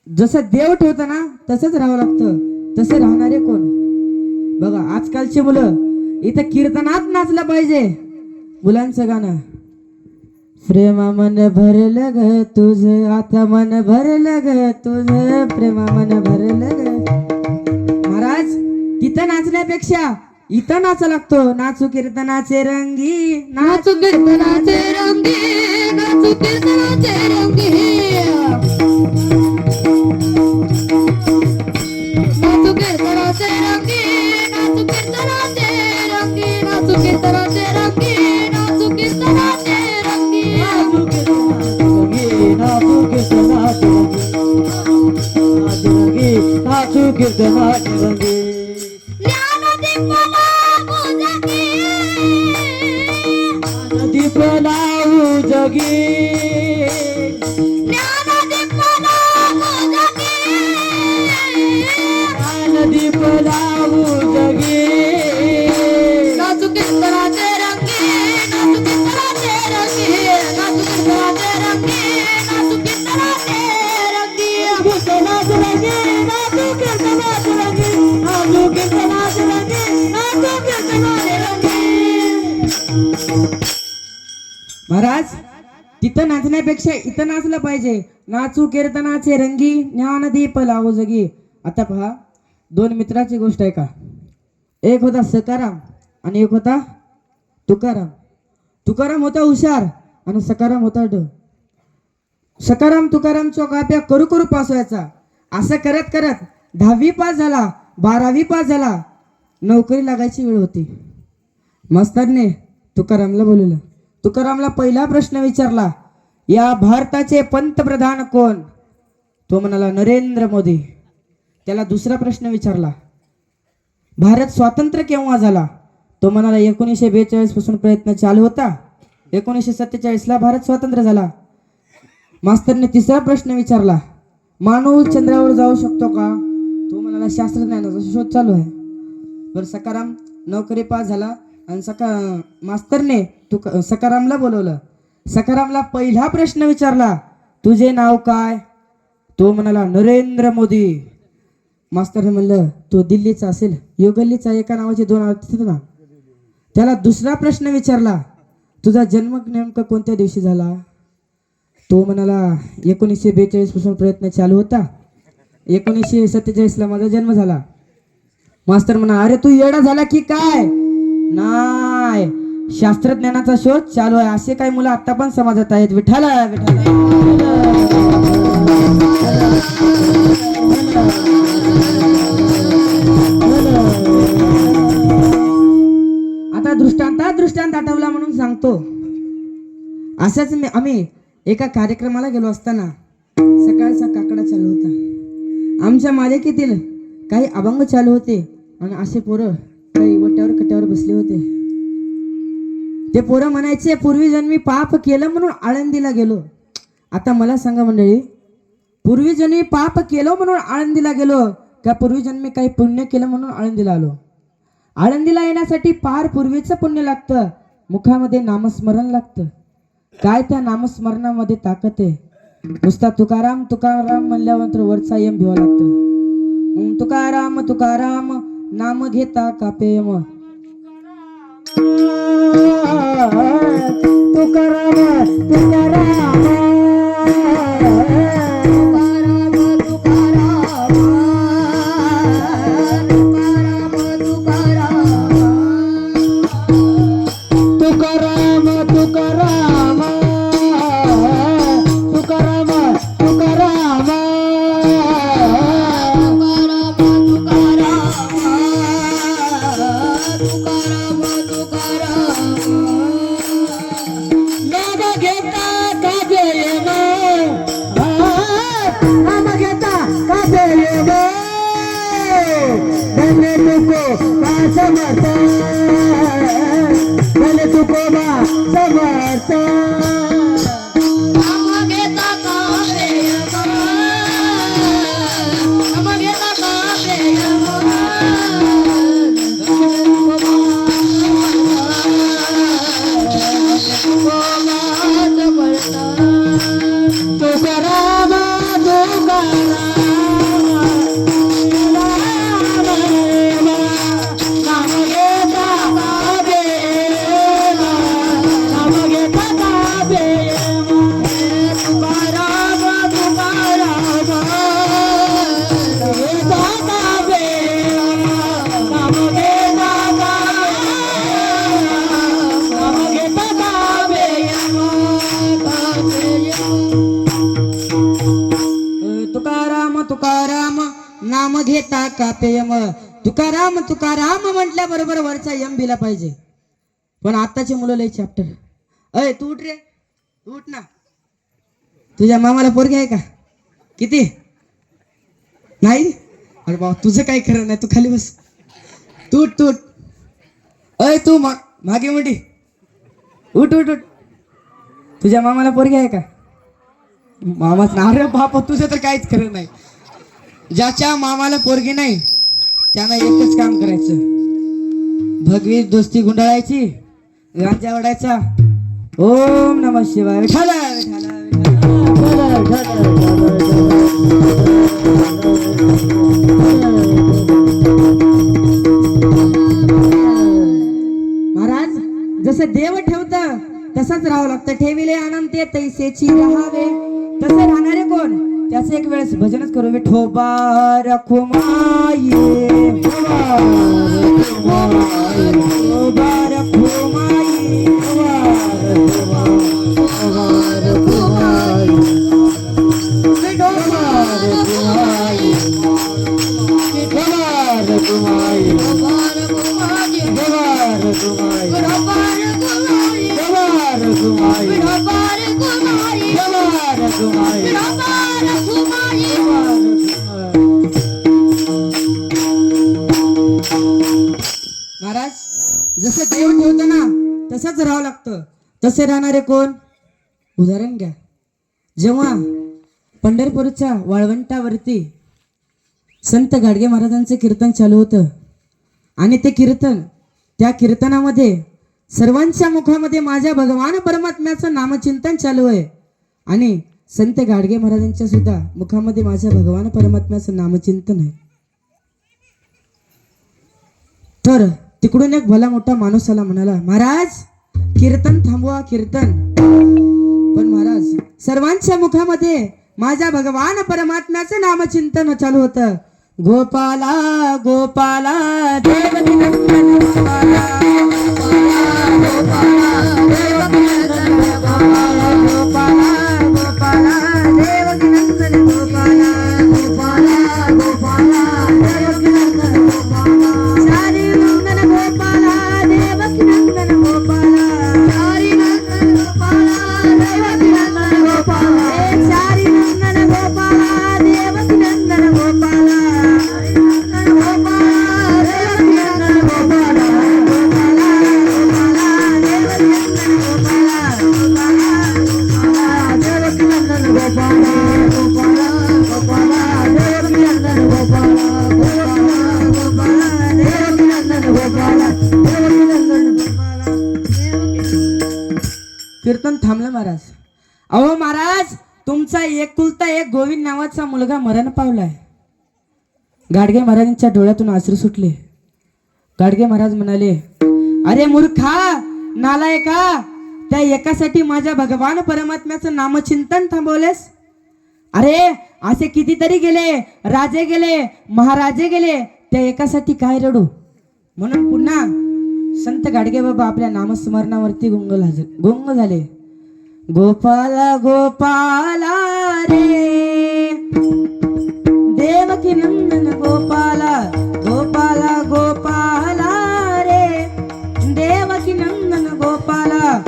जसं देव ठेवतं ना तसंच राहावं लागतं. तसे राहणारे कोण? बघा आजकालची मुलं इथं कीर्तनात नाचलं पाहिजे. मुलांचं गाणं प्रेमा मन भरलं ग तुझ, आता मन भरलं ग तुझ, प्रेमा मन भरलं ग. महाराज तिथं नाचण्यापेक्षा इथं नाचा लागतो. नाचू कीर्तनाचे रंगी, नाचू कीर्तनाचे रंगी, नाचू कीर्तनाचे रंगी, नाचू कीर्तनाचे रंगी, नाचू कीर्तनाचे रंगी, नाचू कीर्तनाचे रंगी, नाचू कीर्तनाचे रंगी, नाचू कीर्तनाचे रंगी, नाचू कीर्तनाचे रंगी. दीप लावू जगी, दीप लावू जगी, नाचू कीर्तनाचे रंगी, नाचू कीर्तनाचे रंगी, नाचू कीर्तनाचे रंगी, नाचू कीर्तनाचे रंगी, कीर्तनाचे रंगी, नाचू कीर्तनाचे रंगी, नाचू कीर्तनाचे रंगी, नाचू कीर्तनाचे रंगी. महाराज तिथं नाचण्यापेक्षा इथं नाचलं पाहिजे. नाचू कीर्तनाचे रंगी, ज्ञानदीप लावू जगी. आता पहा दोन मित्राची गोष्ट आहे का. एक होता सकाराम आणि एक होता तुकाराम. तुकाराम होता हुशार आणि सकाराम होता ड. सकाराम तुकारामच्या काप्या करू करू पास व्हायचा. असं करत करत 10वी पास झाला, 12वी पास झाला, नोकरी लागायची वेळ होती. मास्तरने तुकारामला बोलवलं. तुकारामला पहिला प्रश्न विचारला, या भारताचे पंतप्रधान कोण? तो म्हणाला नरेंद्र मोदी. त्याला दुसरा प्रश्न विचारला, भारत स्वातंत्र्य केव्हा झाला? तो म्हणाला 1942 पासून प्रयत्न चालू होता, 1947 ला भारत स्वातंत्र्य झाला. मास्तरने तिसरा प्रश्न विचारला, मानव चंद्रावर जाऊ शकतो का? तो म्हणाला शास्त्रज्ञानाचा शोध चालू आहे. बरं सकाराम नोकरी पास झाला आणि मास्तरने सकारामला बोलवलं. सकारामला पहिला प्रश्न विचारला, तुझे नाव काय? तो म्हणाला नरेंद्र मोदी. मास्तरने म्हणलं तो दिल्लीचा असेल, योगल्लीचा एका नावाचे दोन आहेत ना. त्याला दुसरा प्रश्न विचारला, तुझा जन्म नेमका कोणत्या दिवशी झाला? तो म्हणाला 1942 पासून प्रयत्न चालू होता, 1947 ला माझा जन्म झाला. मास्तर म्हणा, अरे तू येडा झाला की काय? नाही, शास्त्रज्ञानाचा शोध चालू आहे. असे काही मुलं आता पण समाजात आहेत. विठाला आता दृष्टांत आठवला म्हणून सांगतो. असंच आम्ही एका कार्यक्रमाला गेलो असताना सकाळचा काकडा चालू होता. आमच्या मालिकेतील काही अभंग चालू होते आणि असे पोरं काही वट्यावर कट्यावर बसले होते. ते पोरं म्हणायचे, पूर्वी जन्मी पाप केलं म्हणून आळंदीला गेलो. आता मला सांगा मंडळी, पूर्वी जन्मी पाप केलं म्हणून आळंदीला गेलो का पूर्वी जन्मी काही पुण्य केलं म्हणून आळंदीला आलो? आळंदीला येण्यासाठी पार पूर्वीचं पुण्य लागतं, मुखामध्ये नामस्मरण लागतं. काय त्या नामस्मरणामध्ये ताकद आहे. नुसता तुकाराम तुकाराम म्हणल्यावर वरचा यम भिवा लागतं. तुकाराम तुकाराम नाम घेता कापे म. तुकाराम तुकाराम नाम घेता कापे यम. तुकाराम तुकाराम म्हटल्याबरोबर वरचा यम दिला पाहिजे. पण आताची मुलं लय चॅप्टर. अय तू उठ रे, तू उठ ना. तुझ्या मामाला पोरगी आहे का? किती? नाही? अरे बाबा तुझं काही खरं नाही, तू खाली बस. तू उठ, तू उठ. अय तू मागे मोठी उठ उठ उठ. तुझ्या मामाला पोरगी आहे का? मामाच ना. अरे बापा तुझं तर काहीच खरं नाही. ज्याच्या मामाला पोरगी नाही त्यानं एकच काम करायचं, भगवी दोस्ती गुंडाळायची, गांजा ओढायचा. ओम नमः शिवाय. विठाला विठाला महाराज जसं देव ठेवतं तसंच राहावं लागतं. ठेविले आनंद ते तैसेची राहावे. तसे राहणारे कोण? त्याचं एक वेळेस भजनच करू. विठोबा रखुमाई, विठोबा रखुमाई, महाराज जसं देव ठेवतं ना तसंच राहावं लागतं. तसे राहणारे कोण? उदाहरण घ्या. जेव्हा पंढरपूरच्या वाळवंटावरती संत गाडगे महाराजांचं कीर्तन चालू होतं आणि ते कीर्तन, त्या कीर्तनामध्ये सर्वांच्या मुखामध्ये माझ्या भगवान परमात्म्याचं नामचिंतन चालू आहे आणि संत गाडगे महाराजांच्या सुद्धा मुखामध्ये माझ्या भगवान परमात्म्याचं नामचिंतन आहे. तर तिकडून एक भला मोठा माणूस आला, म्हणाला महाराज कीर्तन थांबवा कीर्तन. पण महाराज सर्वांच्या मुखामध्ये माझ्या भगवान परमात्म्याचं नामचिंतन चालू होतं. गोपाला गोपाला देवकी नंदन गोपाला, गोपाला देवकी नंदन गोपाला, गोपाला गोपाला देवकी नंदन गोपाला, गोपाला गोपाला देवकी नंदन गोपाला, चारी नंदन गोपाला देवकी नंदन गोपाला, चारी नंदन गोपाला देवकी नंदन गोपाला, चारी नंदन गोपाला देवकी नंदन गोपाला, कीर्तन थांबलं महाराज. अहो महाराज तुमचा एकुलता एक गोविंद नावाचा मुलगा मरण पावलाय. गाडगे महाराजांच्या डोळ्यातून अश्रू सुटले. गाडगे महाराज म्हणाले, अरे मूर्खा नालायका, त्या एकासाठी माझ्या भगवान परमात्म्याचं नामचिंतन थांबवलेस. अरे असे कितीतरी गेले, राजे गेले, महाराजे गेले, त्या एकासाठी काय रडू. म्हणून पुन्हा संत गाडगे बाबा आपल्या नामस्मरणावरती गुंग झाले. गोपाला गोपाला रे देवकी नंदन गोपाला, गोपाला गोपाला रे देवकी नंदन गोपाला.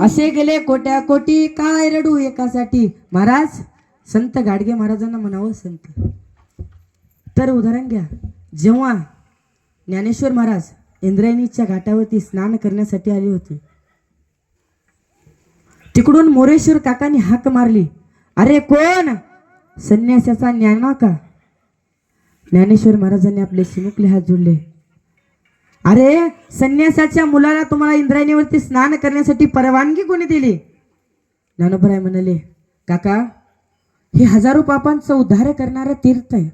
असे गेले कोट्या कोटी, काय रडू एकासाठी. महाराज संत गाडगे महाराजांना म्हणावं संत. तर उदाहरण घ्या, जेव्हा ज्ञानेश्वर महाराज इंद्रायणीच्या घाटावरती स्नान करण्यासाठी आले होते, तिकडून मोरेश्वर काकांनी हाक मारली, अरे कोण? संन्यासाचा ज्ञाना का? ज्ञानेश्वर महाराजांनी आपले शिमुखले हात जोडले. अरे संन्यासाच्या मुलाला तुम्हाला इंद्रायणीवरती स्नान करण्यासाठी परवानगी कोणी दिली? ज्ञानोबराय म्हणाले, काका हे हजारो पापांचा उद्धार करणारं तीर्थ आहे.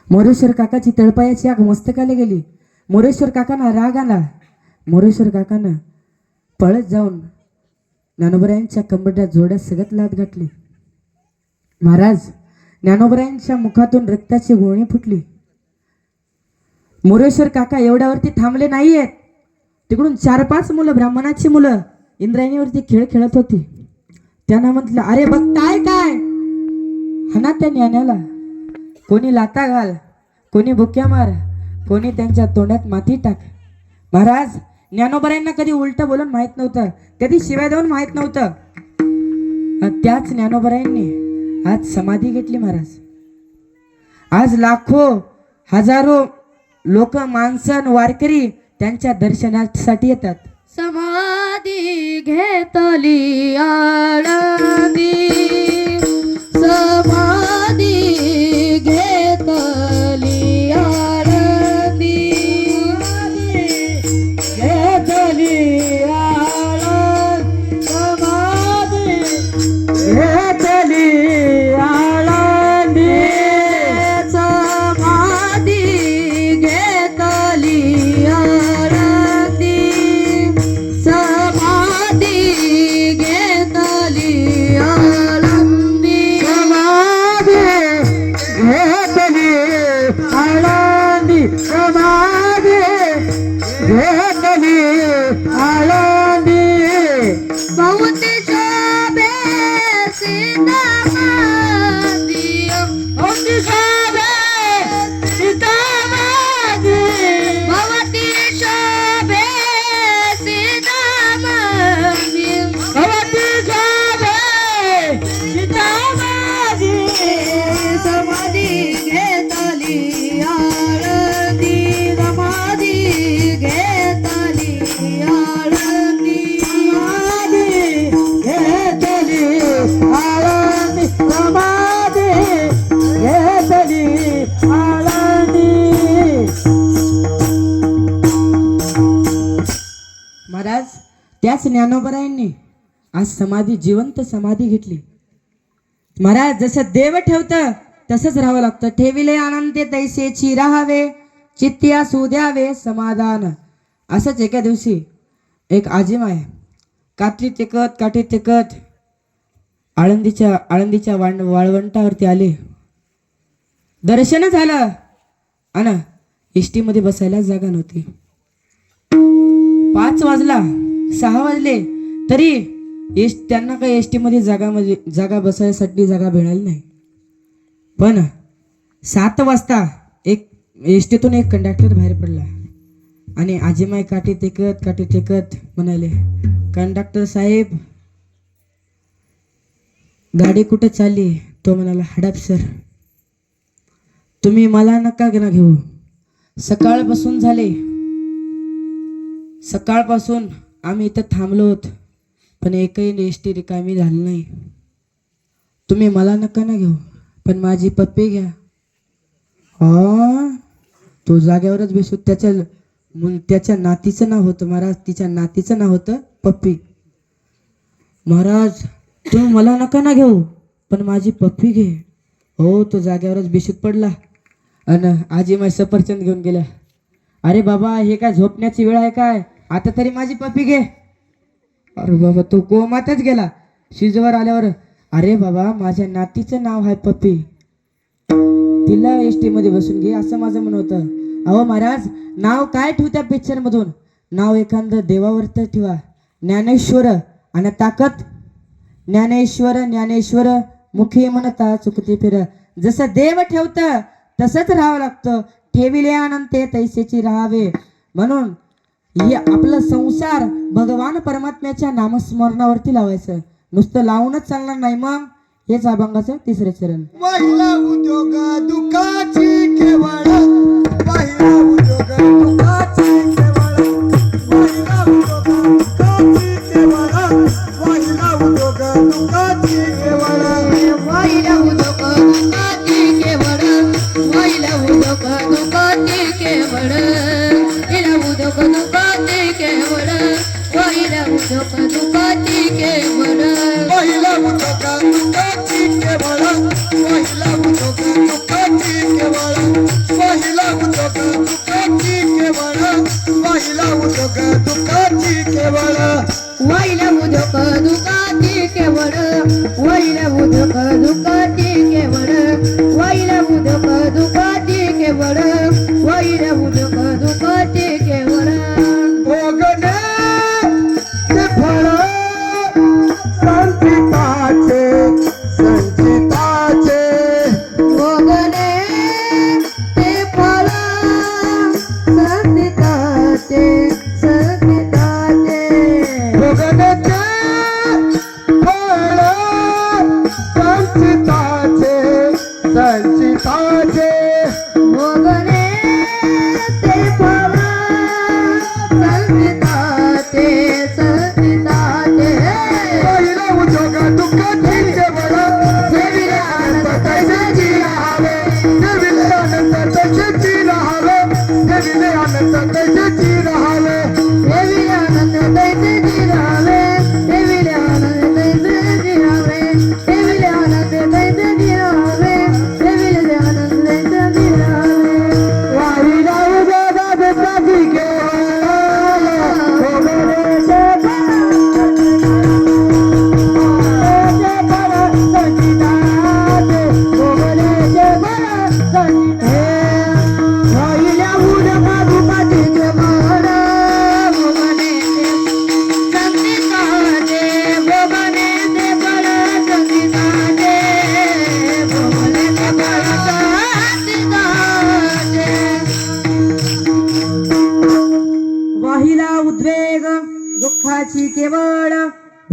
मोरेश्वर काकाची तळपायाची आग मस्तकाला गेली. मोरेश्वर काकांना राग आला. मोरेश्वर काकानं पळत जाऊन ज्ञानोबरायांच्या कंबरड्यात जोड्यात सगळ्यात लात घातली. महाराज ज्ञानोबरायांच्या मुखातून रक्ताची गुळणी फुटली. मोरेश्वर काका एवढ्यावरती थांबले नाहीयेत. तिकडून 4-5 मुलं, ब्राह्मणाची मुलं इंद्रायणीवरती खेळ खेळत होती. त्यांना म्हटलं, अरे बघताय काय, हाना त्या ज्ञानाला. कोणी लाता घाल, कोणी बुक्या मार, कोणी त्यांच्या तोंडात माती टाक. महाराज ज्ञानोबरायांना कधी उलट बोलून माहित नव्हतं, कधी शिवाय देऊन माहित नव्हतं. आणि त्याच ज्ञानोबरायांनी आज समाधी घेतली महाराज. आज लाखो हजारो लोक, माणसं, वारकरी त्यांच्या दर्शनासाठी येतात. समाधी घेतली आळंदी, समाधी घेतली आळंदी, घेतली आळंदी, समाधी घेतली आळंदी, समाधी घेतली आळंदी, समाधी घेतली आळंदी, घेतली आळंदी, समाधी घेतली आळंदी. भोवती शोभे सीतामाती, भोवती शोभे सीतामाती, भवती शोभे सीतामाती, भोवती शोभे सीतामाती. समाधी घेतली आळंदी, समाधी घेतली आळंदी, समाधी घेतली आळंदी, समाधी घेतली आळंदी. महाराज त्याच ज्ञानोबरायांनी आज समाधी, जिवंत समाधी घेतली. महाराज जसं देव ठेवतं तसंच राहावं लागतं. ठेविले आनंदे तैसेची राहावे, चित्ती असू द्यावे समाधान. असंच एका दिवशी एक आजीमाय काठी टेकत आळंदीच्या वाळवंटावरती आले. दर्शन झालं आणि एसटीमध्ये बसायला जागा नव्हती. 5 वाजला, 6 वाजले तरी त्यांना काही एसटी मध्ये जागा बसायसाठी जागा मिळाली नाही. पण 7 वाजता एसटीतून एक कंडक्टर बाहेर पडला आणि आजीमाई काठी टेकत म्हणाले, कंडक्टर साहेब गाडी कुठे चालली? तो म्हणाला, हडपसर. तुम्ही मला नका ना घेऊ. सकाळपासून आम्ही इथं थांबलो होत, पण एकही एसटी रिकामी झाली नाही. तुम्ही मला नका ना घेऊ, पण माझी पप्पी घ्या. तो जाग्यावरच बसू. त्याच्या नातीचं नाव होतं महाराज, तिच्या नातीचं नाव होतं पप्पी. महाराज तुम्ही मला नका ना घेऊ, पण माझी पप्पी घे. हो, तो जाग्यावरच बेशुद्ध पडला आणि आजीमाई सफरचंद घेऊन गेल्या. अरे बाबा, हे काय झोपण्याची वेळ आहे काय? आता तरी माझी पप्पी घे. अरे बाबा, तो कोमातच गेला. शिजवर आल्यावर, अरे बाबा माझ्या नातीचं नाव आहे पप्पी, तिला एसटी मध्ये बसून घे, असं माझं म्हणणं होतं. अहो महाराज, नाव काय ठेवत्या पिक्चर मधून? नाव एखादं देवावर तर ठेवा. ज्ञानेश्वर आणि ताकद ज्ञानेश्वर मुखी म्हणता चुकते फिर. जसं देव ठेवतं तसंच राहावं लागतं. ठेविले अनंते तैसेची राहावे. म्हणून हे आपलं संसार भगवान परमात्म्याच्या नामस्मरणावरती लावायचं, नुसतं लावूनच चालणार नाही. मग हेच अभंगाचं 3रं चरण. महिला उद्योग दुःखाची केवळ, महिला उद्योग दुःखाची केवळ, महिला उद्योग दुःखाची केवळ, महिला उद्योग दुःखाची केवळ, महिला उद्योग दुःखाची केवळ, महिला उद्योग दुःखाची केवळ, महिला उद्योग दुःखाची केवळ, महिला उद्योग दुःखाची केवळ, महिला उद्योग दुःखाची केवळ, महिला उद्योग दुःखाची केवळ, महिला उद्योग दुःखाची केवळ, महिला उद्योग दुःखाची केवळ, महिला उद्योग दुःखाची केवळ, महिला उद्योग दुःखाची केवळ, महिला उद्योग दुःखाची केवळ, महिला उद्योग दुःखाची केवळ. भोगणे ते फळ संचिताचे, संचिताचे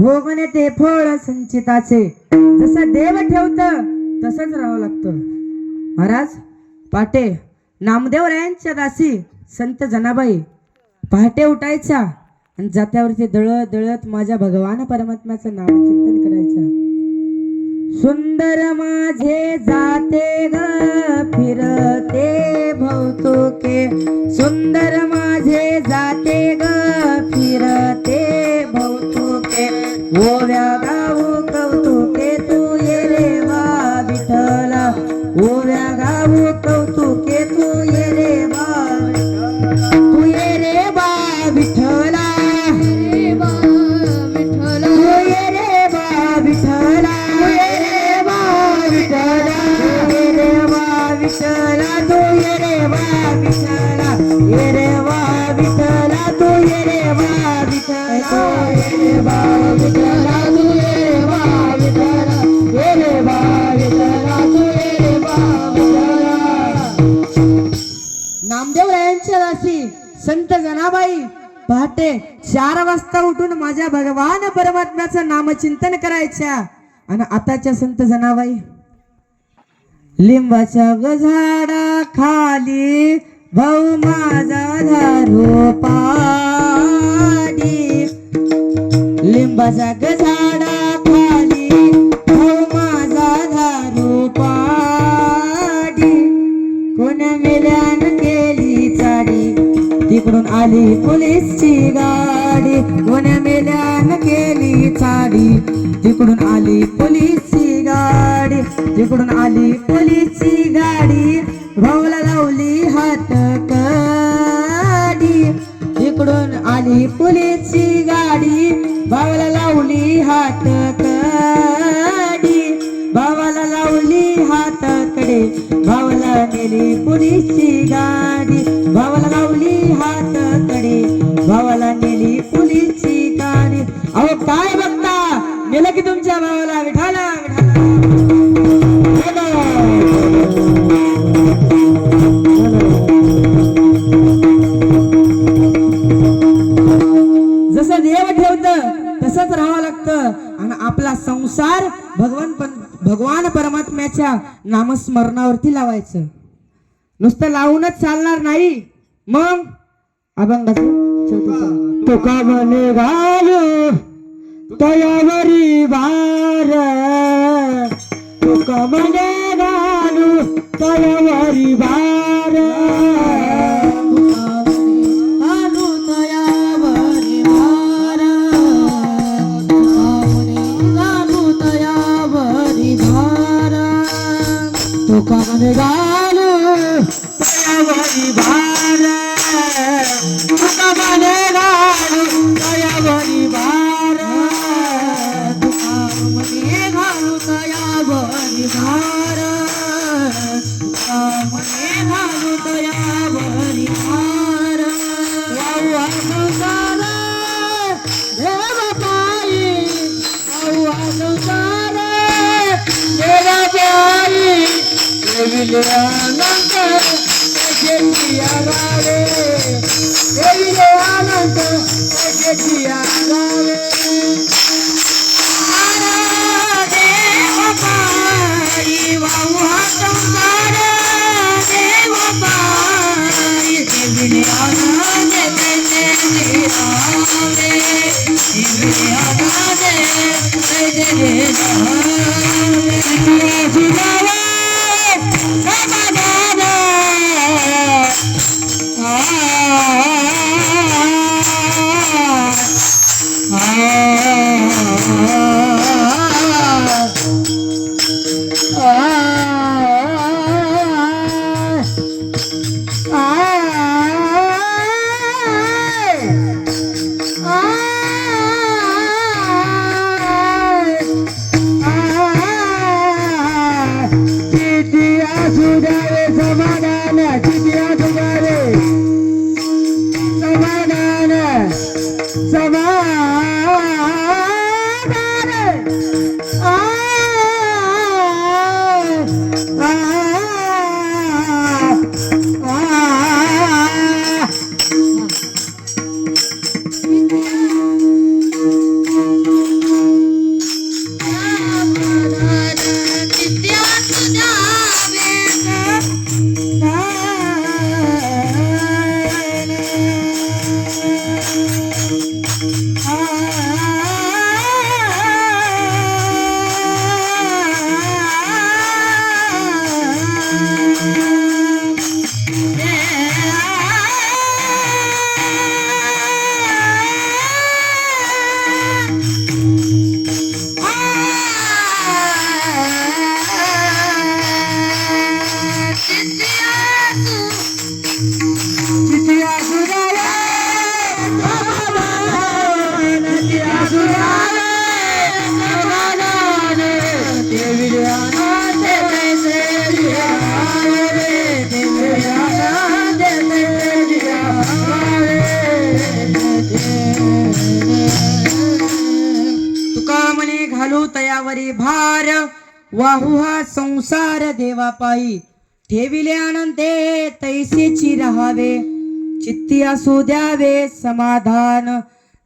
भोगणे ते फळ संचिताचे. जसं देव ठेवत तसंच राहावं लागतं. महाराज पहाटे नामदेवरायांच्या दासी संत जनाबाई पहाटे उठायच्या आणि जात्यावरती दळत दळत माझ्या भगवान परमात्म्याचं नामचिंतन करायचं. सुंदर माझे जाते ग फिरते भौतुके, सुंदर माझे जाते ग फिरते भौतुके, ओव्या गाऊ कौतुके तू ये रे वा विठ्ठला, ओव्या गाऊ कौतुके तू ये रे वा विठ्ठला, तू ये रे वा विठ्ठला, रे बा विठ्ठला, तू ये रे वा विठ्ठला, विठ्ठला तू ये रे वा विठ्ठला, ये रे वा विठ्ठला तू ये रे वा विठ्ठला, ये रे वा विठ्ठला तू ये रे वा विठ्ठला, ये रे वा विठ्ठला तू ये रे वा विठ्ठला. नामदेवरायांच्या दासी संत जनाबाई पहाटे 4 वाजता उठून माझ्या भगवान परमात्म्याचं नामचिंतन करायच्या. आणि आताच्या संत जनाबाई लिंबाच्या झाडा खाली भाऊ माझा धारो पाडी, लिंबाच्या झाडा खाली भाऊ माझा धारो पाडी, कोण्या मेल्यान केली चाडी तिकडून आली पोलीसची गाडी, कोण्या मेल्यान केली चाडी तिकडून आली पोलीसची गाडी, तिकडून आली पोलीसची गाडी, भाऊला लावली हात कडी, तिकडून आली पोलीसची गाडी, भावाला लावली हात कडी, भावाला लावली हात कडे, भावाला नेली पोलीसची गाडी, भावाला लावली हात कडे, भावाला नेली पोलीसची गाडी. अहो काय बघता नेलं की तुमच्या भावाला विठाला जसं देव ठेवत तसंच राहावं लागतं. आणि आपला संसार भगवान परमात्म्याच्या नामस्मरणावरती लावायचं. नुसतं लावूनच चालणार नाही. मग अभंगाचं तुका म्हणे घालू तयावरी भार, तुका म्हणे घालू तयावरी भार, घालू तयावरी भार, घालू तयावरी भार, तुका म्हणे घालू तयावरी भार, तुका म्हणे घालू तयावरी भार, तुका म्हणे घालू तयावरी भार, तुका म्हणे घालू तयावरी भार, वावा संसार देव पायी, वावा संसार देव पायी, देविले अनंत त्याची आगावे, देविले अनंत त्याची आगावे, देव पायी, वावा संसार देव पायी, देविले अनंत त्याची आगावे, देविले अनंत त्याची आगावे. तयावरी भार वाहू हा संसार देवा पायी ठेविले आनंदे तैसेची राहावे चित्ती असू द्यावे समाधान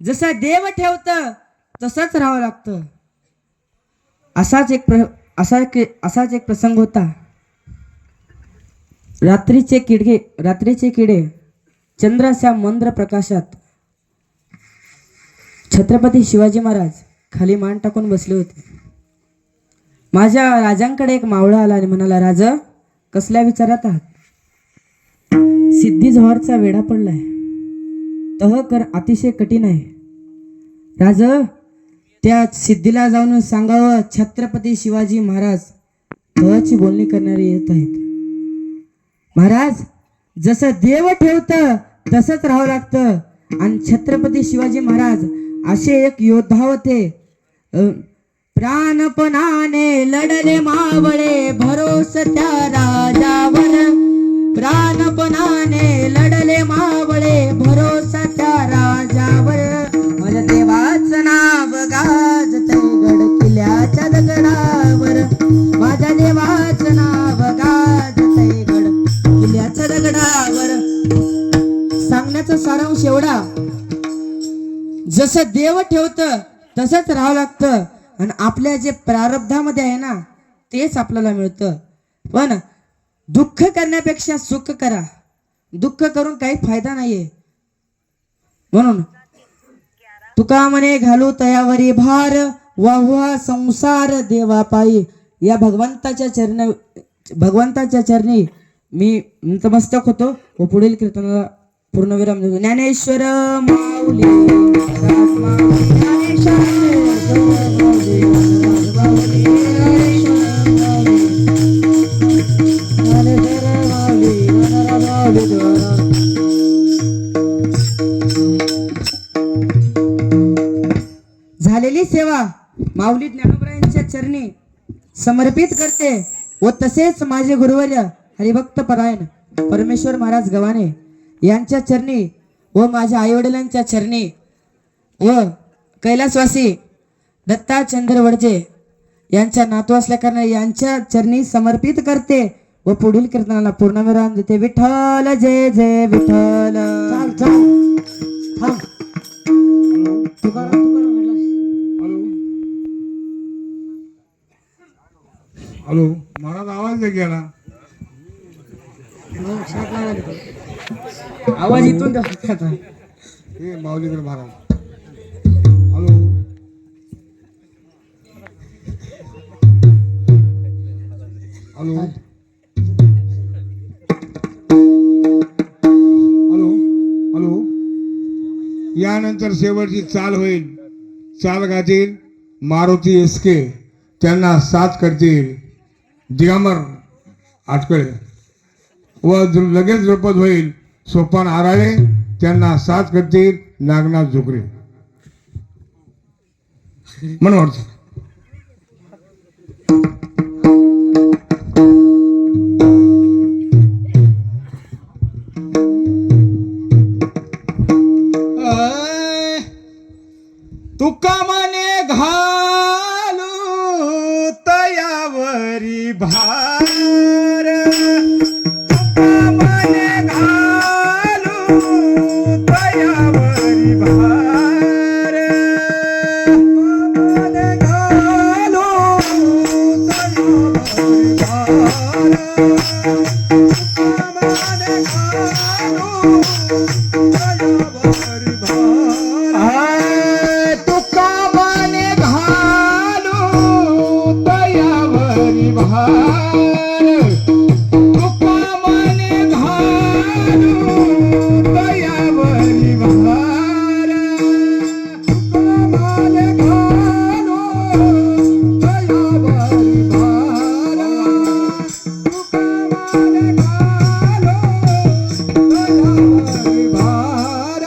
जसं देव ठेवत तसंच राहावं लागतं. असाच एक प्रसंग होता. रात्रीचे किडे चंद्राच्या मंद्र प्रकाशात छत्रपती शिवाजी महाराज खाली मान टाकून बसले होते. माझ्या राजांकडे एक मावळा आला आणि म्हणाला, राजा कसल्या विचारात आहात? सिद्धी जोहरचा वेढा पडलाय, तह कर अतिशय कठीण आहे. राज त्या सिद्धीला जाऊन सांगावं छत्रपती शिवाजी महाराज तहची बोलणी करणारे येत आहेत. महाराज जसं देव ठेवतं तसंच राहावं लागतं. आणि छत्रपती शिवाजी महाराज असे एक योद्धा होते. प्राणपणाने लढले मावळे भरोस त्या राजावर. प्राणपणाने लढले मावळे भरोसा त्या राजावर. माझ्या देवाचं नाव गाजतंय गड किल्ल्याच्या दगडावर. माझ्या देवाचं नाव गाजतंय गड किल्ल्याच्या दगडावर. सांगण्याचा सारांश एवढा, जसं देव ठेवतं तसंच राहावं लागतं. आणि आपल्या जे प्रारब्धामध्ये आहे ना तेच आपल्याला मिळतं. पण दुःख करण्यापेक्षा सुख करा. दुःख करून काही फायदा नाहीये. म्हणून तुका म्हणे घालू तयावरी भार वाहुआ संसार देवा पायी. या भगवंताच्या चरणी मी नतमस्तक होतो व पुढील कीर्तनाला पूर्णविराम देतो. ज्ञानेश्वर माऊली झालेली सेवा माऊली ज्ञानोबरायांच्या चरणी समर्पित करते. व तसेच माझे गुरुवर्य हरिभक्त परायण परमेश्वर महाराज गव्हाणे यांच्या चरणी व माझ्या आईवडिलांच्या चरणी व कैलासवासी दत्ता चंद्रवडजे यांच्या नातू असल्या कारणाने यांच्या चरणी समर्पित करते व पुढील कीर्तनाला पूर्णविराम देते. विठ्ठल जय जय विठ्ठल. हॅलो महाराज आवाज दे गेला. आवाज इथून हे माऊलीकर महाराज. Hello hello hello hello. यानंतर शेवटची चाल होईल. चाल गातील मारुती एसके. त्यांना साथ करतील दिगंबर आटकळे व लगेच द्रुपद होईल सोपान आराळे. त्यांना साथ करतील नागनाथ जोगरे. म्हणून तुका मने घालू तयावरी भार. तुका मने घालू तयावरी भार. मने घालू तयावरी भार. मने घालू तयावरी भार. तुका मने घालू तयावरी भार. तुका मने घालू तयावरी भार. तुका मने घालू तयावरी भार. तुका मने घालू तयावरी भार.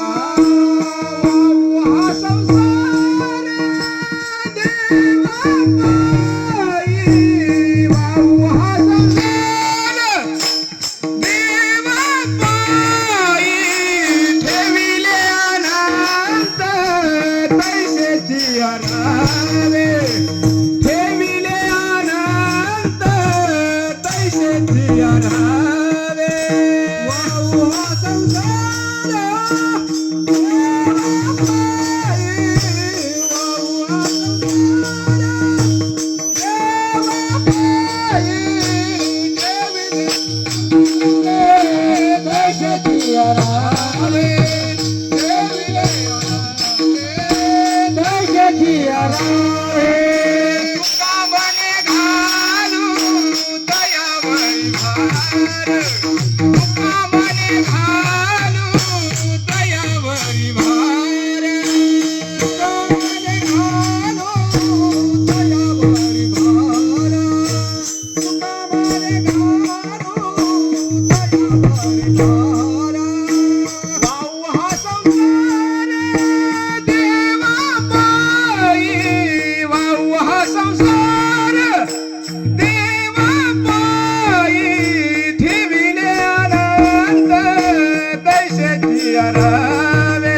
हा संसार देवा पायी. हा तुका मने घालू दयावरी भार तुका मने घालू दयावरी भार तुका मने घालू दयावरी भार वाऊ हा संसार देवा पायी वाऊ हा संसार देवा पायी ठेविले अनंत दैशाची अरावे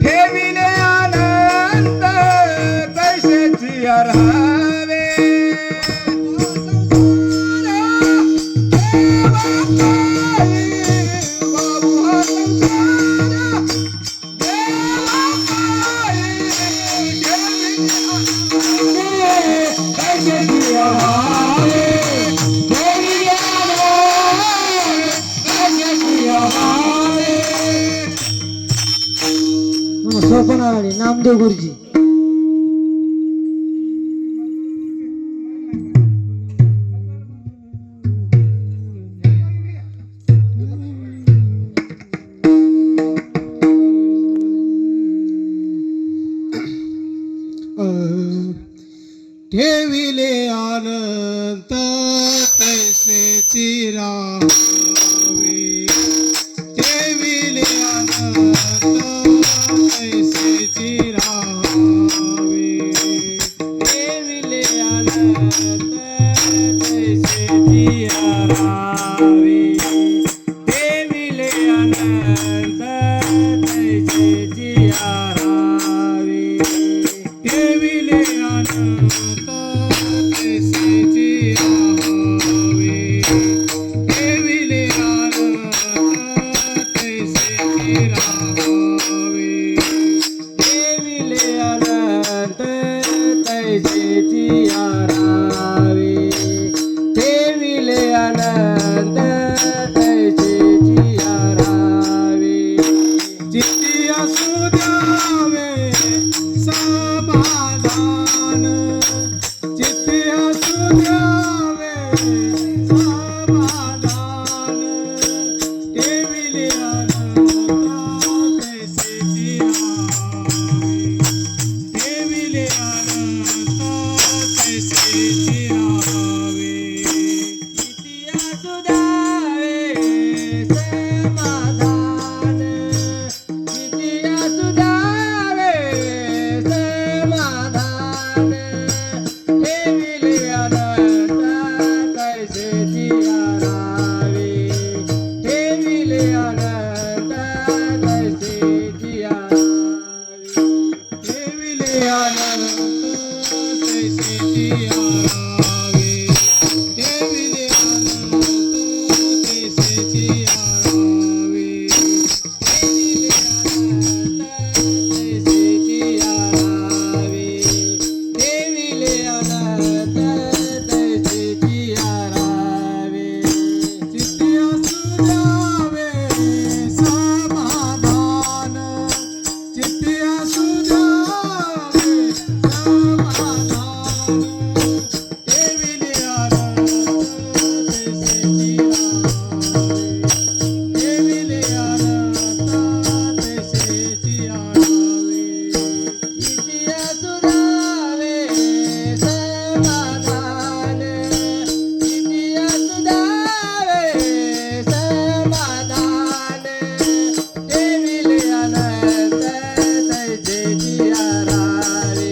ठेविले अनंत दैशाची अरावे सोपनारायणी नामदेव गुरुजी ठेविले अनंत तैसेची राहावे ठेविले अनंत तैसेची राहावे ठेविले अनंत तैसेची राहावे ठेविले अनंत तैसेची राहावे ठेविले अनंत तैसेची राहावे ठेविले अनंत तैसेची राहावे ठेविले अनंत तैसेची राहावे ठेविले अनंत तैसेची राहावे चित्ती असू द्यावे समाधान चित्ती असू द्यावे समाधान ठेविले अनंत तैसेची राहावे ठेविले अनंत तैसेची राहावे चित्ती असू द्यावे समाधान चित्ती असू द्यावे समाधान ठेविले अनंत तैसेची राहावे ठेविले अनंत तैसेची राहावे ठेविले अनंत तैसेची राहावे ठेविले अनंत तैसेची राहावे ठेविले अनंत तैसेची राहावे ठेविले अनंत तैसेची राहावे चित्ती असू द्यावे समाधान चित्ती असू द्यावे समाधान ठेविले अनंत तैसेची राहावे ठेविले अनंत तैसेची राहावे चित्ती असू द्यावे समाधान चित्ती असू द्यावे समाधान ठेविले अनंत तैसेची राहावे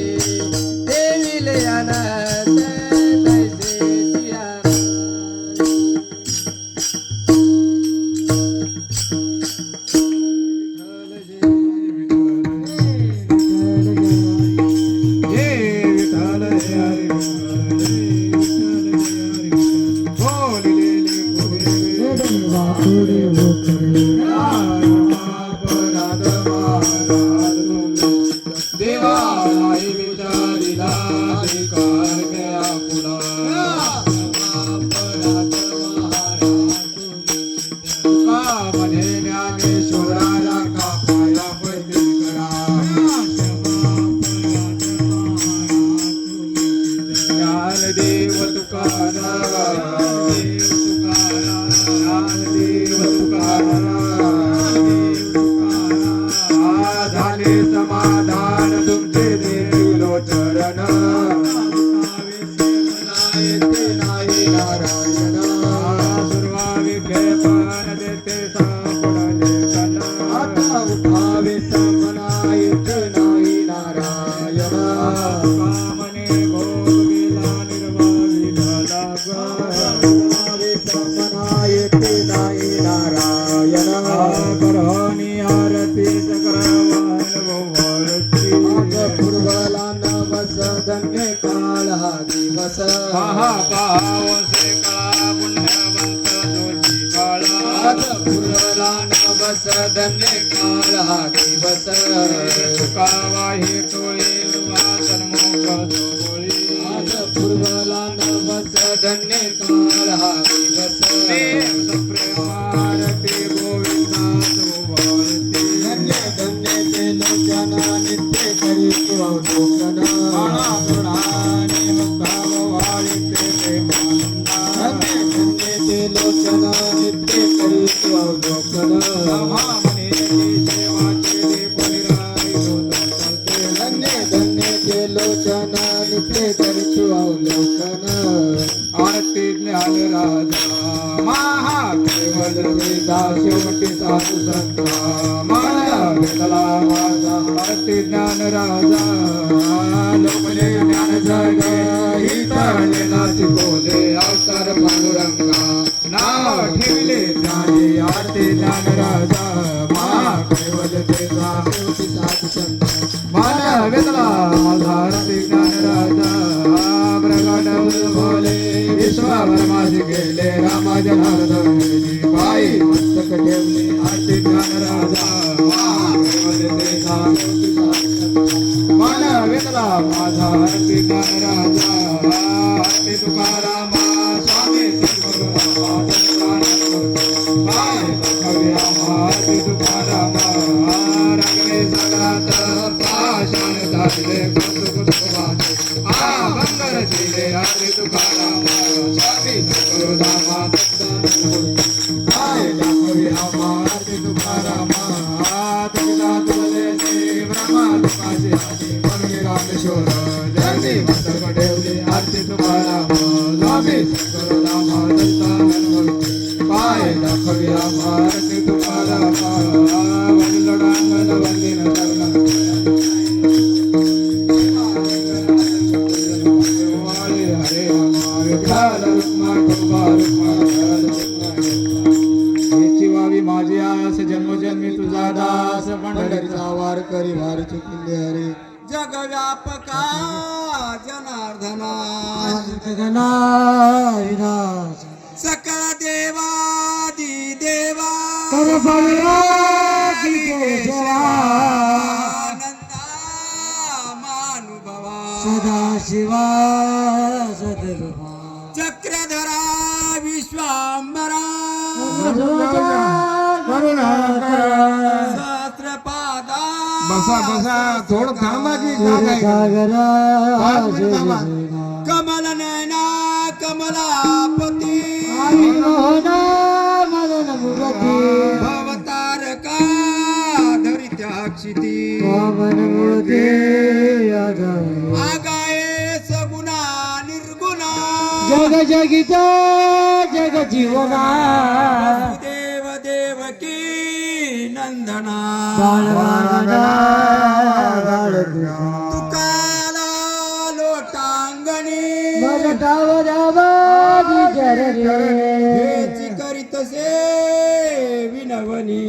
ठेविले अनंत तैसेची देवा विचारिला देव तुकाराम येते नाही नारायण सुरवावी खेळपण देते सापडले कण आता उठावे समना येते नाही नारायण कामने भोग गेला निर्वावी झाला ग उठावे समना येते नाही नारायण करहनी आरती चक्रवान भोवरती आज पूर्वला नवस धन्य काळ हा दिवस पावसे कळा पुण्यवंत जोशी काळा आज पूर्वला नवस धन्य काळ हा दिवस तुकावाही टोळी सन्मुख जोळी आज पूर्वला नवस धन्य काळ हा दिवस प्रेमारती गोविंदा सुवारती धन्य धन्य ते लोचना नित्य करी तू अवलोकन प्राणी मुक्ताव वाळीते प्रेमानंदा धन्य धन्य ते लोचना नित्य करी तू अवलोकन महामनेची सेवाची दीपनिराई होते धन्य धन्य ते लोचना नित्य करी तू अवलोकन आरती ज्ञान राजा महादेवल वेदा शेवटी साधू संता माया वेदला माझा आरती ज्ञान राजा लोकले ज्ञान जगे हितलेला शिकवले अवतार पांडुरंगा नाव ठेवले ज्ञानी आरती ज्ञान राजा महादेवल वेदा शेवटी साधू संता माया वेदला माझा आरती ज्ञान राजा भोले विश्वावरमाशी गेले रामा जनार्दनी पायी मस्तक ठेवले आरती ज्ञान राजा माना वेदला माझा आरती ज्ञान राजा आरती तुकारामा स्वामी आरती तुकारामा रंगले सगळात पाषाण झाले बंगर चिले आरती तुकारामा स्वामी गुरुधामा आय दाखवी आरती तुकारामा तुझा तुझे ब्रह्मा तुकाशी आधी म्हणून रामेश्वर जगदी मस्तक ठेवले आरती तुकारामा स्वामी गुरुधामा पाय दाखवी आरती तुकारामा वडिलोडांगण वंदिन करण माझी आस जन्मोजन्मी तुझा दास पंढरीचा वार करी भार चुकिले हरे जग व्यापका जनार्दना सकळ देवादी देवा आनंदा मानुभवा सदाशिवा सदगुहा चक्रधरा विश्वांबरा सहस्रपादा बसा बसा थोडं थांबा की काय कमल नयना कमलापती भवतारका धरित्याक्षिती आगाये सगुणा निर्गुणा जग जगिता जग जीवना देव देवकी नंदना तुकाला लोटांगणी हेची करीत से विनवनी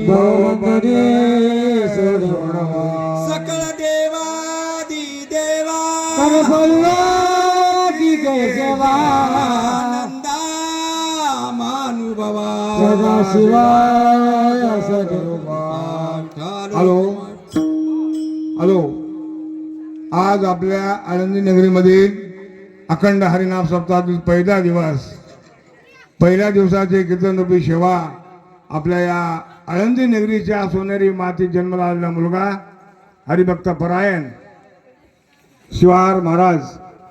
सकळ देवादी देवा आनंदा मानुभवा हॅलो हॅलो आज आपल्या आळंदी नगरीमधील अखंड हरिनाम सप्ताहातील पहिला दिवस पहिल्या दिवसाची कीर्तनरूपी सेवा आपल्या या आळंदी नगरीच्या सोनेरी माती जन्मला आलेला मुलगा हरिभक्त परायण शिवार महाराज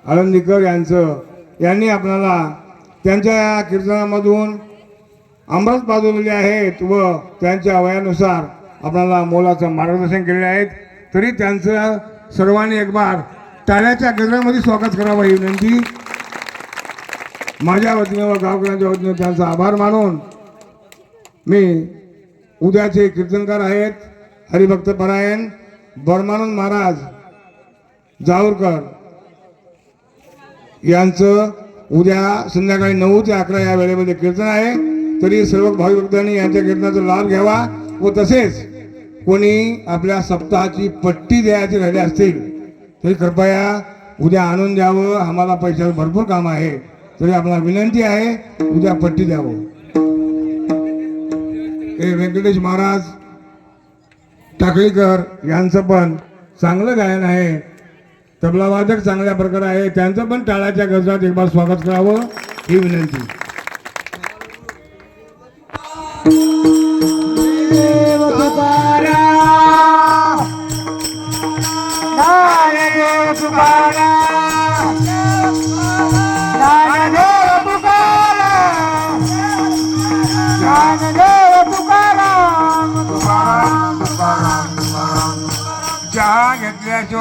आळंदीकर यांनी आपल्याला त्यांच्या या कीर्तनामधून अमृत पाजवलेले आहेत व त्यांच्या वयानुसार आपल्याला मोलाचं मार्गदर्शन केलेले आहेत. तरी त्यांचं सर्वांनी एक बार टाळ्याच्या गजरामध्ये स्वागत करावं ही विनंती. माझ्या वतीने व गावकऱ्यांच्या वतीने त्यांचा आभार मानून मी उद्याचे कीर्तनकार आहेत हरिभक्त परायण बर्मानंद महाराज जाऊरकर यांचं उद्या संध्याकाळी 9 ते 11 या वेळेमध्ये कीर्तन आहे. तरी सर्व भाविक भक्तांनी यांच्या कीर्तनाचा लाभ घ्यावा व तसेच कोणी आपल्या सप्ताहाची पट्टी द्यायची राहिले असतील तरी कृपया उद्या आणून द्यावं. आम्हाला पैशाचं भरपूर काम आहे तरी आपल्याला विनंती आहे उद्या पट्टी द्यावं. हे व्यंकटेश महाराज टाकळीकर यांचं पण चांगलं गायन आहे. तबलावादक चांगल्या प्रकारे आहे. त्यांचं पण टाळाच्या गजरात एक बार स्वागत करावं ही विनंती. देव तुकाराम, नामदेव तुकाराम.